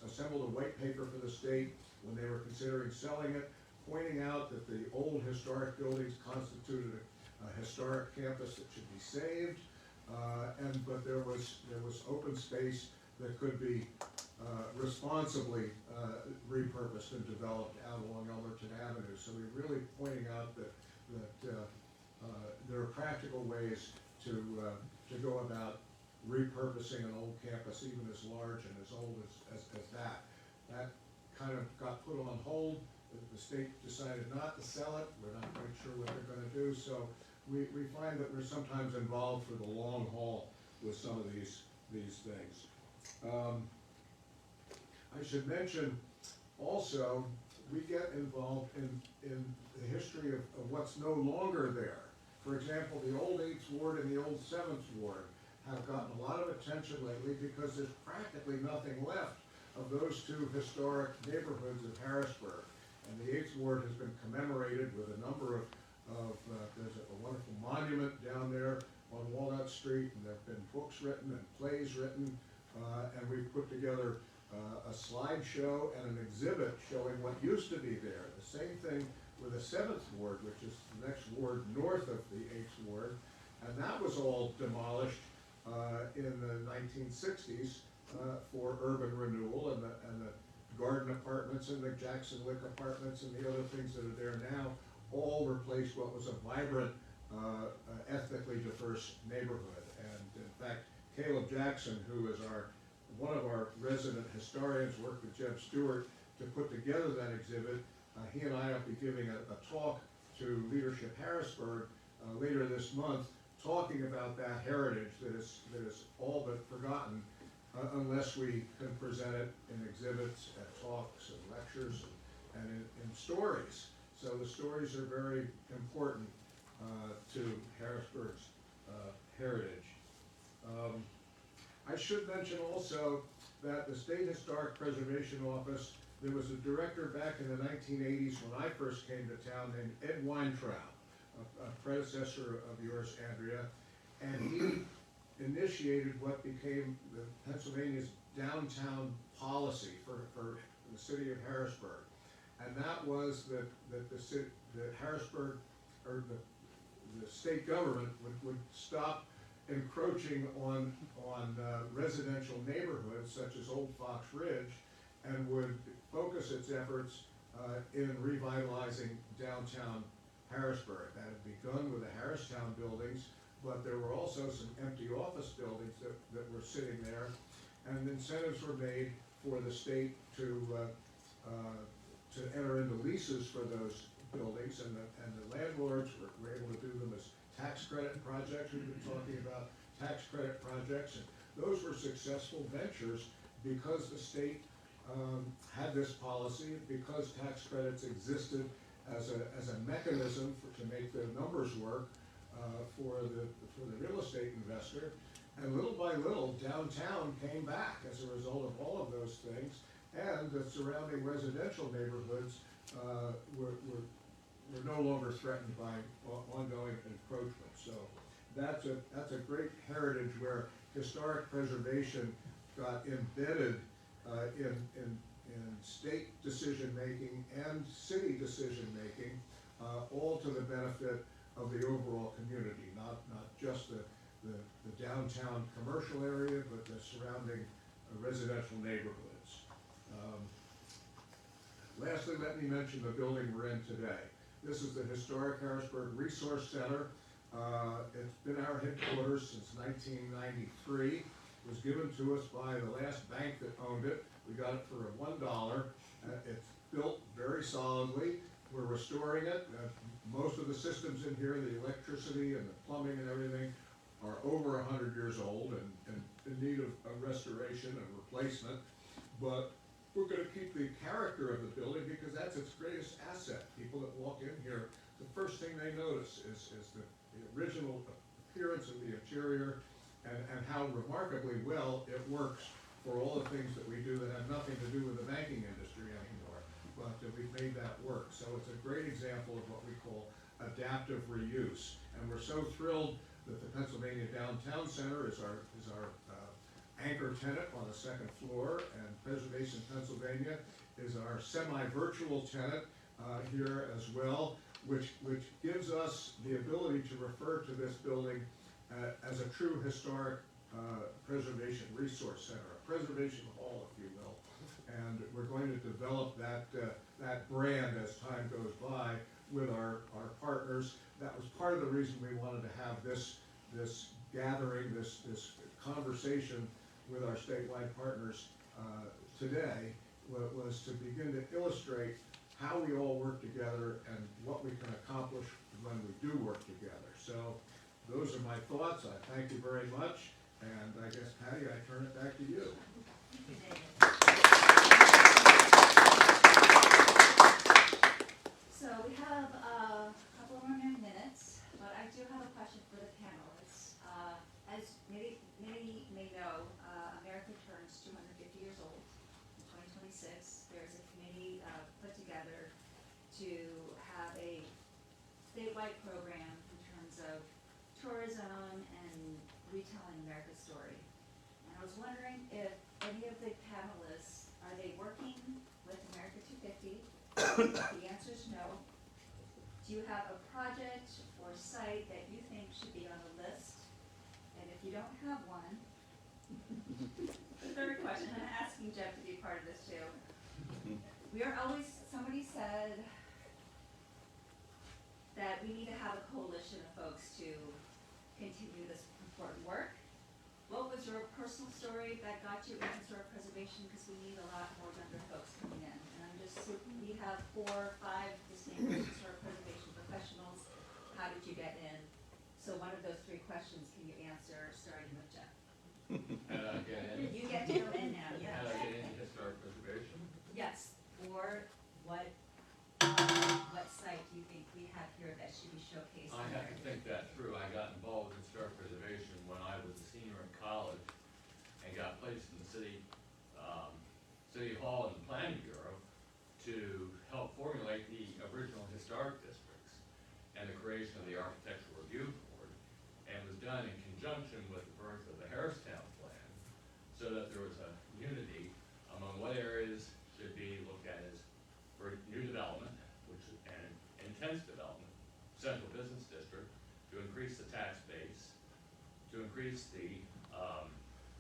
assembled a white paper for the state when they were considering selling it, pointing out that the old historic buildings constituted a historic campus that should be saved, but there was open space that could be responsibly repurposed and developed out along Elmerton Avenue. So we're really pointing out that there are practical ways to go about repurposing an old campus, even as large and as old as that. That kind of got put on hold. The state decided not to sell it. We're not quite sure what they're going to do. So we find that we're sometimes involved for the long haul with some of these things. I should mention also, we get involved in the history of what's no longer there. For example, the old 8th Ward and the old 7th Ward have gotten a lot of attention lately because there's practically nothing left of those two historic neighborhoods of Harrisburg. And the 8th Ward has been commemorated with a number of there's a wonderful monument down there on Walnut Street, and there have been books written and plays written, and we've put together a slideshow and an exhibit showing what used to be there. The same thing with the 7th Ward, which is the next ward north of the 8th Ward, and that was all demolished in the 1960s for urban renewal, and the Garden Apartments and the Jackson Lick Apartments and the other things that are there now all replaced what was a vibrant, ethnically diverse neighborhood. And in fact, Caleb Jackson, who is one of our resident historians, worked with Jeb Stewart to put together that exhibit. He and I will be giving a talk to Leadership Harrisburg later this month, talking about that heritage that is all but forgotten unless we can present it in exhibits, at talks, and lectures, and in stories. So the stories are very important to Harrisburg's heritage. I should mention also that the State Historic Preservation Office, there was a director back in the 1980s when I first came to town named Ed Weintraub, a predecessor of yours, Andrea, and he initiated what became Pennsylvania's downtown policy for the city of Harrisburg. And that was that Harrisburg, or the state government would stop encroaching on residential neighborhoods such as Old Fox Ridge, and would focus its efforts in revitalizing downtown Harrisburg. That had begun with the Harristown buildings, but there were also some empty office buildings that were sitting there, and incentives were made for the state to enter into leases for those buildings, and the landlords were able to do them as tax credit projects. We've been talking about tax credit projects, and those were successful ventures because the state had this policy, because tax credits existed as a mechanism to make the numbers work for the real estate investor. And little by little, downtown came back as a result of all of those things, and the surrounding residential neighborhoods were no longer threatened by ongoing encroachment. So that's a great heritage where historic preservation got embedded in state decision-making and city decision-making, all to the benefit of the overall community, not just the downtown commercial area, but the surrounding residential neighborhoods. Lastly, let me mention the building we're in today. This is the historic Harrisburg Resource Center. It's been our headquarters since 1993. It was given to us by the last bank that owned it. We got it for $1. It's built very solidly. We're restoring it. Most of the systems in here, the electricity and the plumbing and everything, are over 100 years old and in need of restoration and replacement. But we're going to keep the character of the building because that's its greatest asset. People that walk in here, the first thing they notice is the original appearance of the interior and how remarkably well it works for all the things that we do that have nothing to do with the banking industry anymore. But we've made that work. So it's a great example of what we call adaptive reuse. And we're so thrilled that the Pennsylvania Downtown Center is our anchor tenant on the second floor, and Preservation Pennsylvania is our semi-virtual tenant here as well, which gives us the ability to refer to this building as a true historic preservation resource center, a preservation hall, if you will. And we're going to develop that brand as time goes by with our partners. That was part of the reason we wanted to have this gathering, this conversation with our statewide partners today, was to begin to illustrate how we all work together and what we can accomplish when we do work together. So those are my thoughts. I thank you very much. And I guess, Patty, I turn it back to you. Thank you, David. So we have a couple more minutes, but I do have a question for the panelists. As many may know, America turns 250 years old in 2026. There's a committee put together to have a statewide program in terms of tourism and retelling America's story. And I was wondering if any of the panelists, are they working with America 250? The answer is no. Do you have a project or site that you think should be on the list? And if you don't have one, the third question, I'm asking Jeff to be part of this too. We are always, somebody said that we need to have a coalition of folks to continue this important work. What was your personal story that got you into historic preservation? Because we need a lot more younger folks coming in. And we have 4 or 5 distinguished historic preservation professionals. How did you get in? So one of those 3 questions can you answer, starting with Jeff? How did I get in? You get to go in now, yes. How did I get into historic preservation? Yes, or what site do you think we have here that should be showcased? I have to think that through. I got involved in historic preservation when I was a senior in college and got placed in the city hall and the planning bureau to help formulate the original historic districts and the creation of the architectural review board, and was done in conjunction with the birth of the Harristown plan, so that there was a unity among what areas should be looked at as for new development, and intense development, central business district, to increase the tax base, to increase the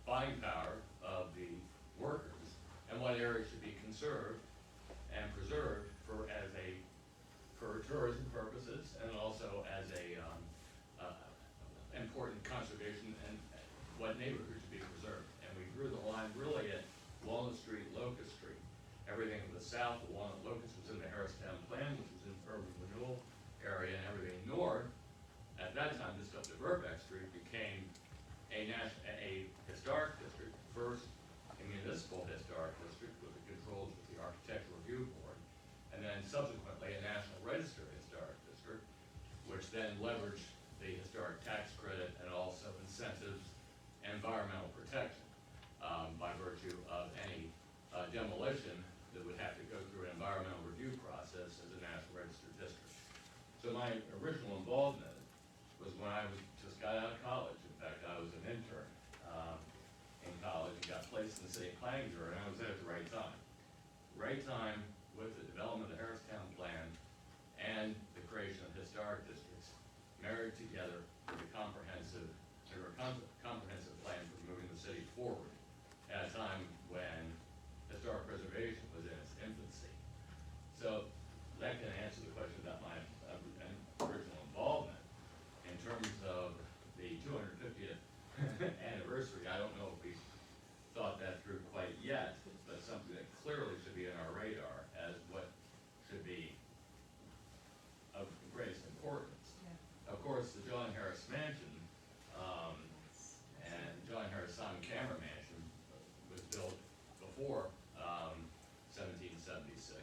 buying power of the workers, and what areas should be conserved and preserved for tourism purposes, and also as a important conservation, and what neighborhoods should be preserved. And we drew the line really at Walnut Street, Locust Street. Everything to the south of Walnut Locust was in the Harristown plan, which was in urban renewal area, and everything north, at that time, just up to Burbank Street, became a historic district, first a municipal historic district with the controls with the architectural review board, and and then subsequently a National Register Historic District, which then leveraged the historic tax credit and also incentives and environmental protection by virtue of any demolition that would have to go through an environmental review process as a National Register District. So my original involvement was when I just got out of college. In fact, I was an intern in college and got placed in the city planning bureau, and I was there at the right time. Right time with the development of the Harristown Plan and the creation of historic districts married together with a comprehensive plan for moving the city forward at a time when historic preservation was in its infancy. So that can answer the question about my original involvement. In terms of the 250th anniversary, I don't know if we thought that through quite yet, but something that clearly should be on our radar as what should be of greatest importance. Of course, the John Harris Mansion and John Harris Simon Camera Mansion was built before 1776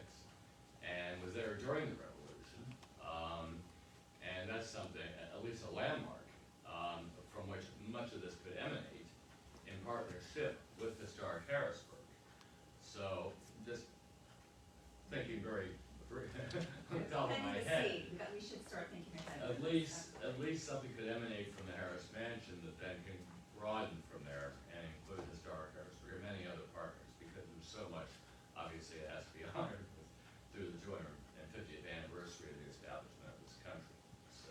and was there during the Revolution, and that's something, at least a landmark, from which much of this could emanate in partnership with Historic Harrisburg. So just thinking very on the top of my head. But we should start thinking ahead. At least something could emanate from the Harris Mansion that then can broaden from there and include Historic Harrisburg and many other partners, because there's so much, obviously, it has to be honored through the 250th anniversary of the establishment of this country. So,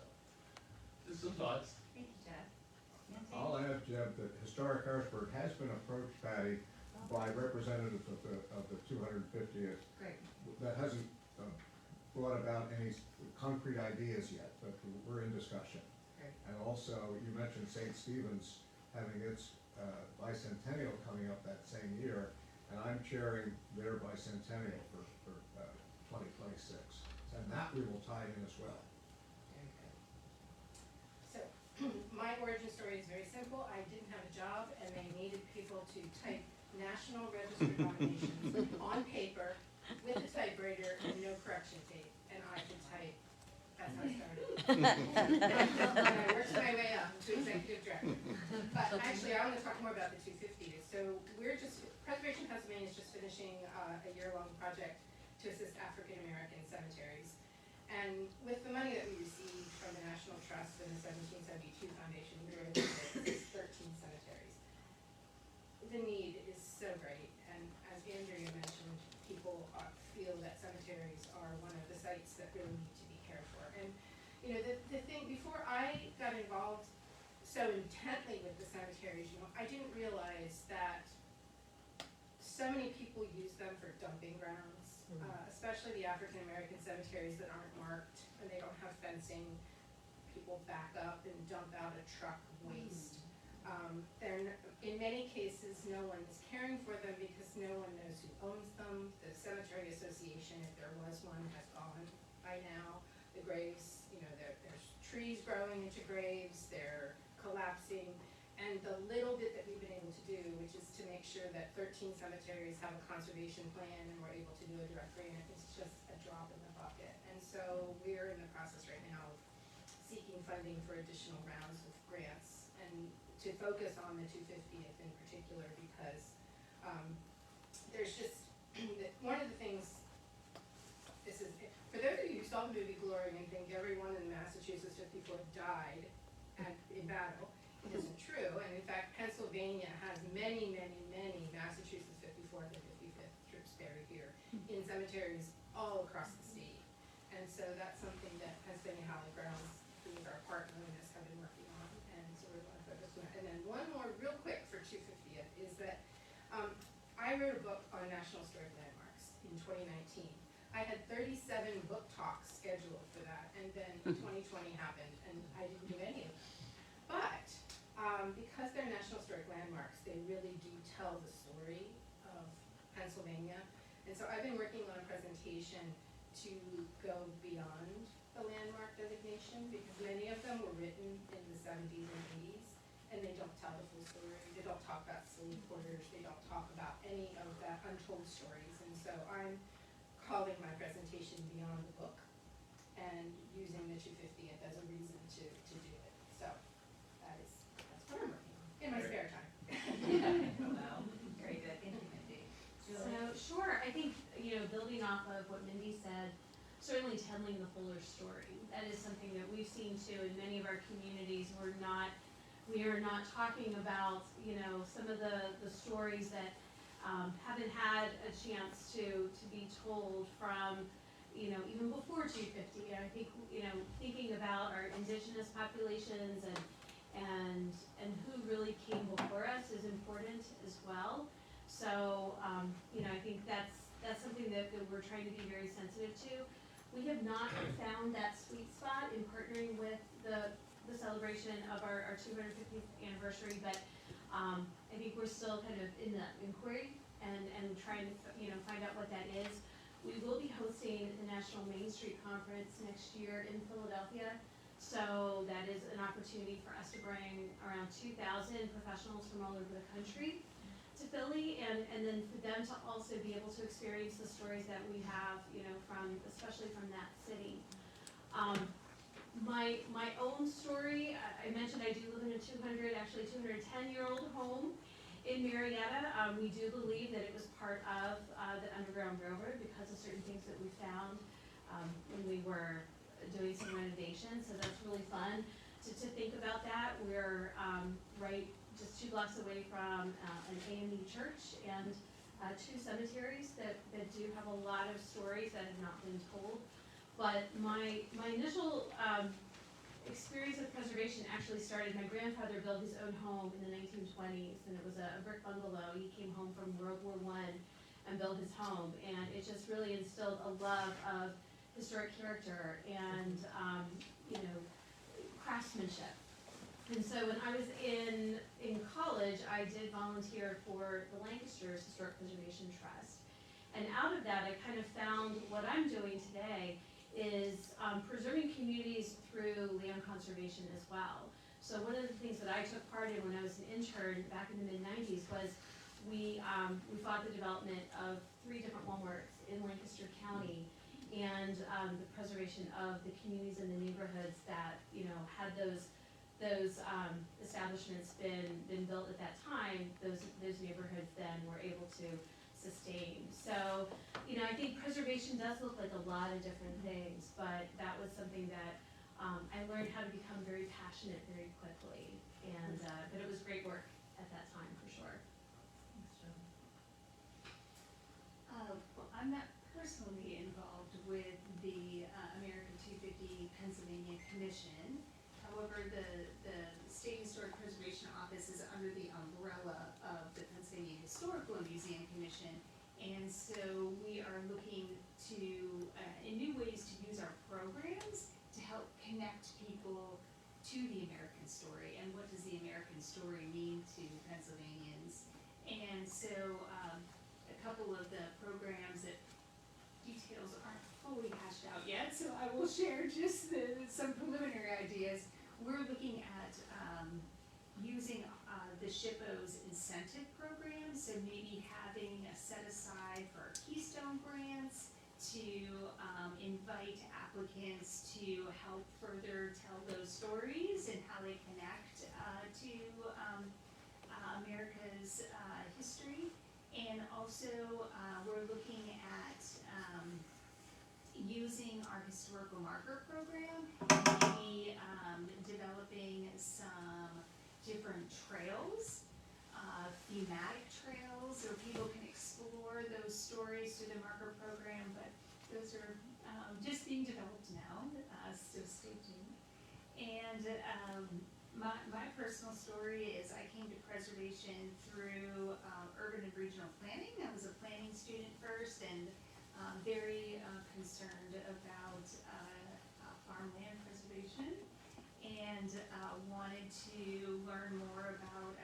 just some thoughts. Thank you, Jeff. Nancy? I'll add, Jeb, that Historic Harrisburg has been approached, Patty, by representatives of the 250th. Great. That hasn't brought about any concrete ideas yet, but we're in discussion. Great. And also, you mentioned St. Stephen's having its bicentennial coming up that same year, and I'm chairing their bicentennial for 2026. And that we will tie in as well. Very good. So, my origin story is very simple. I didn't have a job, and they needed people to type National Register nominations on paper with a typewriter and no correction tape, and I could type. That's how I started. And I worked my way up to executive director. But actually, I want to talk more about the 250th. So Preservation Pennsylvania is just finishing a year-long project to assist African American cemeteries. And with the money that we received from the National Trust and the 1772 Foundation, we were able to visit 13 cemeteries. The need is so great, and as Andrea mentioned, people feel that cemeteries are one of the sites that really need to be cared for. And you know, the thing, before I got involved so intently with the cemeteries, you know, I didn't realize that so many people use them for dumping grounds, especially the African American cemeteries that aren't marked and they don't have fencing. People back up and dump out a truck waste. In many cases, no one is caring for them because no one knows who owns them. The cemetery association, if there was one, has gone by now. The graves, you know, there's trees growing into graves, they're collapsing. And the little bit that we've been able to do, which is to make sure that 13 cemeteries have a conservation plan and we're able to do a direct grant, is just a drop in the bucket. And so we're in the process right now of seeking funding for additional rounds of grants and to focus on the 250th in particular, because there's just, one of the things, this is, for those of you who saw the movie Glory and think everyone in Massachusetts 54 died in battle, it isn't true, and in fact, Pennsylvania has many, many, many Massachusetts 54th and 55th troops buried here in cemeteries all across the state. And so that's something that Pennsylvania Hallowed Grounds, who is our partner in this, have been working on, and so we're going to focus on that. And then one more real quick for 250th is that I wrote a book on National Historic Landmarks in 2019. I had 37 book talks scheduled for that, and then 2020 happened, and I didn't do any of them. But because they're National Historic Landmarks, they really do tell the story of Pennsylvania. And so I've been working on a presentation to go beyond the landmark designation, because many of them were written in the 70s and 80s, and they don't tell the full story. They don't talk about slave quarters. They don't talk about any of that untold stories. And so I'm calling my presentation Beyond the Book and using the 250th as a reason to do it. So that's what I'm working on in my spare time. Wow, very good, thank you, Mindy. So, sure, I think, building off of what Mindy said, certainly telling the fuller story. That is something that we've seen too in many of our communities. We are not talking about, some of the stories that haven't had a chance to be told from, even before 250. I think, thinking about our indigenous populations and who really came before us is important as well. So, I think that's something that we're trying to be very sensitive to. We have not found that sweet spot in partnering with the celebration of our 250th anniversary, but I think we're still kind of in the inquiry and trying to find out what that is. We will be hosting the National Main Street Conference next year in Philadelphia, so that is an opportunity for us to bring around 2,000 professionals from all over the country to Philly, and then for them to also be able to experience the stories that we have, especially from that city. My own story, I mentioned I do live in a 210-year-old home in Marietta. We do believe that it was part of the Underground Railroad because of certain things that we found when we were doing some renovations, so that's really fun to think about that. We're right just 2 blocks away from an AME church and 2 cemeteries that do have a lot of stories that have not been told. But my initial experience with preservation actually started, my grandfather built his own home in the 1920s, and it was a brick bungalow. He came home from World War I and built his home, and it just really instilled a love of historic character and craftsmanship. And so when I was in college, I did volunteer for the Lancaster's Historic Preservation Trust. And out of that, I kind of found what I'm doing today is preserving communities through land conservation as well. So one of the things that I took part in when I was an intern back in the mid-90s was we fought the development of 3 different Walmarts in Lancaster County, and the preservation of the communities and the neighborhoods that had those establishments been built at that time, those neighborhoods then were able to sustain. So, I think preservation does look like a lot of different things, but that was something that I learned how to become very passionate very quickly, and but it was great work at that time for sure. Well, I'm not personally involved with the American 250 Pennsylvania Commission. However, the State Historic Preservation Office is under the umbrella of the Pennsylvania Historical Museum Commission, and so we are looking to in new ways to use our programs to help connect people to the American story and what does the American story mean to Pennsylvanians. And so a couple of the programs that details aren't fully hashed out yet, so I will share just some preliminary ideas. We're looking at using the SHPO's incentive program, so maybe having a set aside for Keystone grants to invite applicants to help further tell those stories and how they connect to America's history. And also we're looking at using our historical marker program, maybe developing some different trails, thematic trails, so people can explore those stories through the marker program, but those are just being developed now, so stay tuned. And my personal story is I came to preservation through urban and regional planning. I was a planning student first, and very concerned about farmland preservation, and wanted to learn more about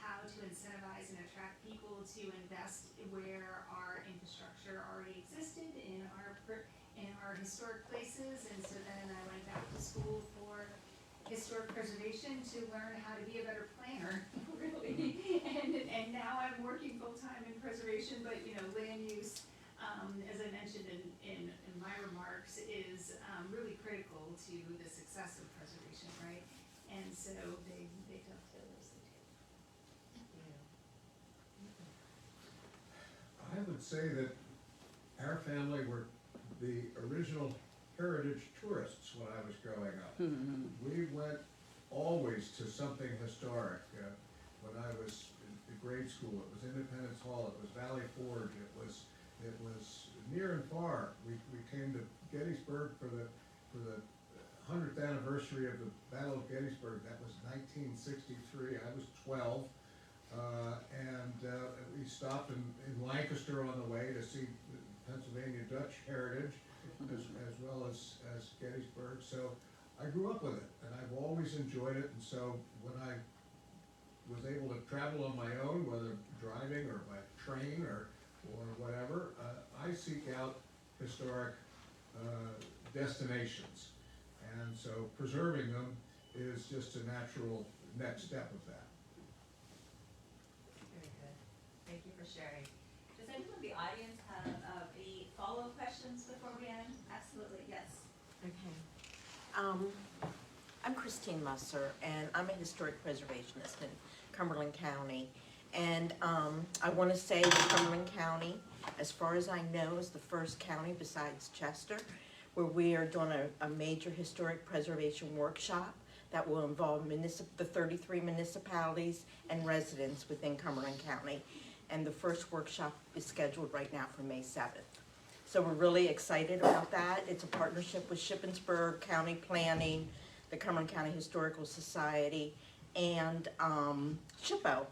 how to incentivize and attract people to invest where our infrastructure already existed in our historic places. And so then I went back to school for historic preservation to learn how to be a better planner, really. And now I'm working full-time in preservation, but land use as I mentioned in my remarks, is really critical to the success of preservation, right? And so they dovetail those two. I would say that our family were the original heritage tourists when I was growing up. We went always to something historic. When I was in grade school, it was Independence Hall, it was Valley Forge, it was near and far. We came to Gettysburg for the 100th anniversary of the Battle of Gettysburg. That was 1963. I was 12. And we stopped in Lancaster on the way to see the Pennsylvania Dutch heritage as well as Gettysburg. So I grew up with it, and I've always enjoyed it. And so when I was able to travel on my own, whether driving or by train or whatever, I seek out historic destinations. And so preserving them is just a natural next step of that. Very good. Thank you for sharing. Does anyone in the audience have any follow-up questions before we end? Absolutely, yes. Okay. I'm Christine Musser, and I'm a historic preservationist in Cumberland County. And I want to say that Cumberland County, as far as I know, is the first county besides Chester where we are doing a major historic preservation workshop that will involve the 33 municipalities and residents within Cumberland County. And the first workshop is scheduled right now for May 7th. So we're really excited about that. It's a partnership with Shippensburg County Planning, the Cumberland County Historical Society, and SHPO.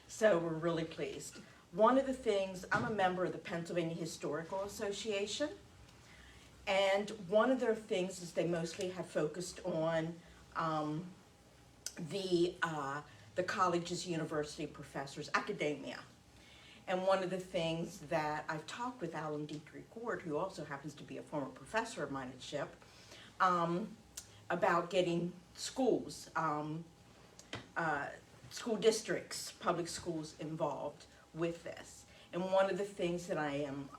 So we're really pleased. One of the things, I'm a member of the Pennsylvania Historical Association, and one of their things is they mostly have focused on the colleges, university professors, academia. And one of the things that I've talked with Alan Dietrich Gord, who also happens to be a former professor of mine at SHIP, about getting schools, school districts, public schools involved with this. And one of the things that I am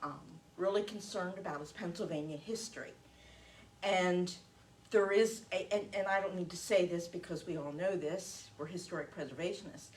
really concerned about is Pennsylvania history. And there is, and I don't need to say this because we all know this, we're historic preservationists,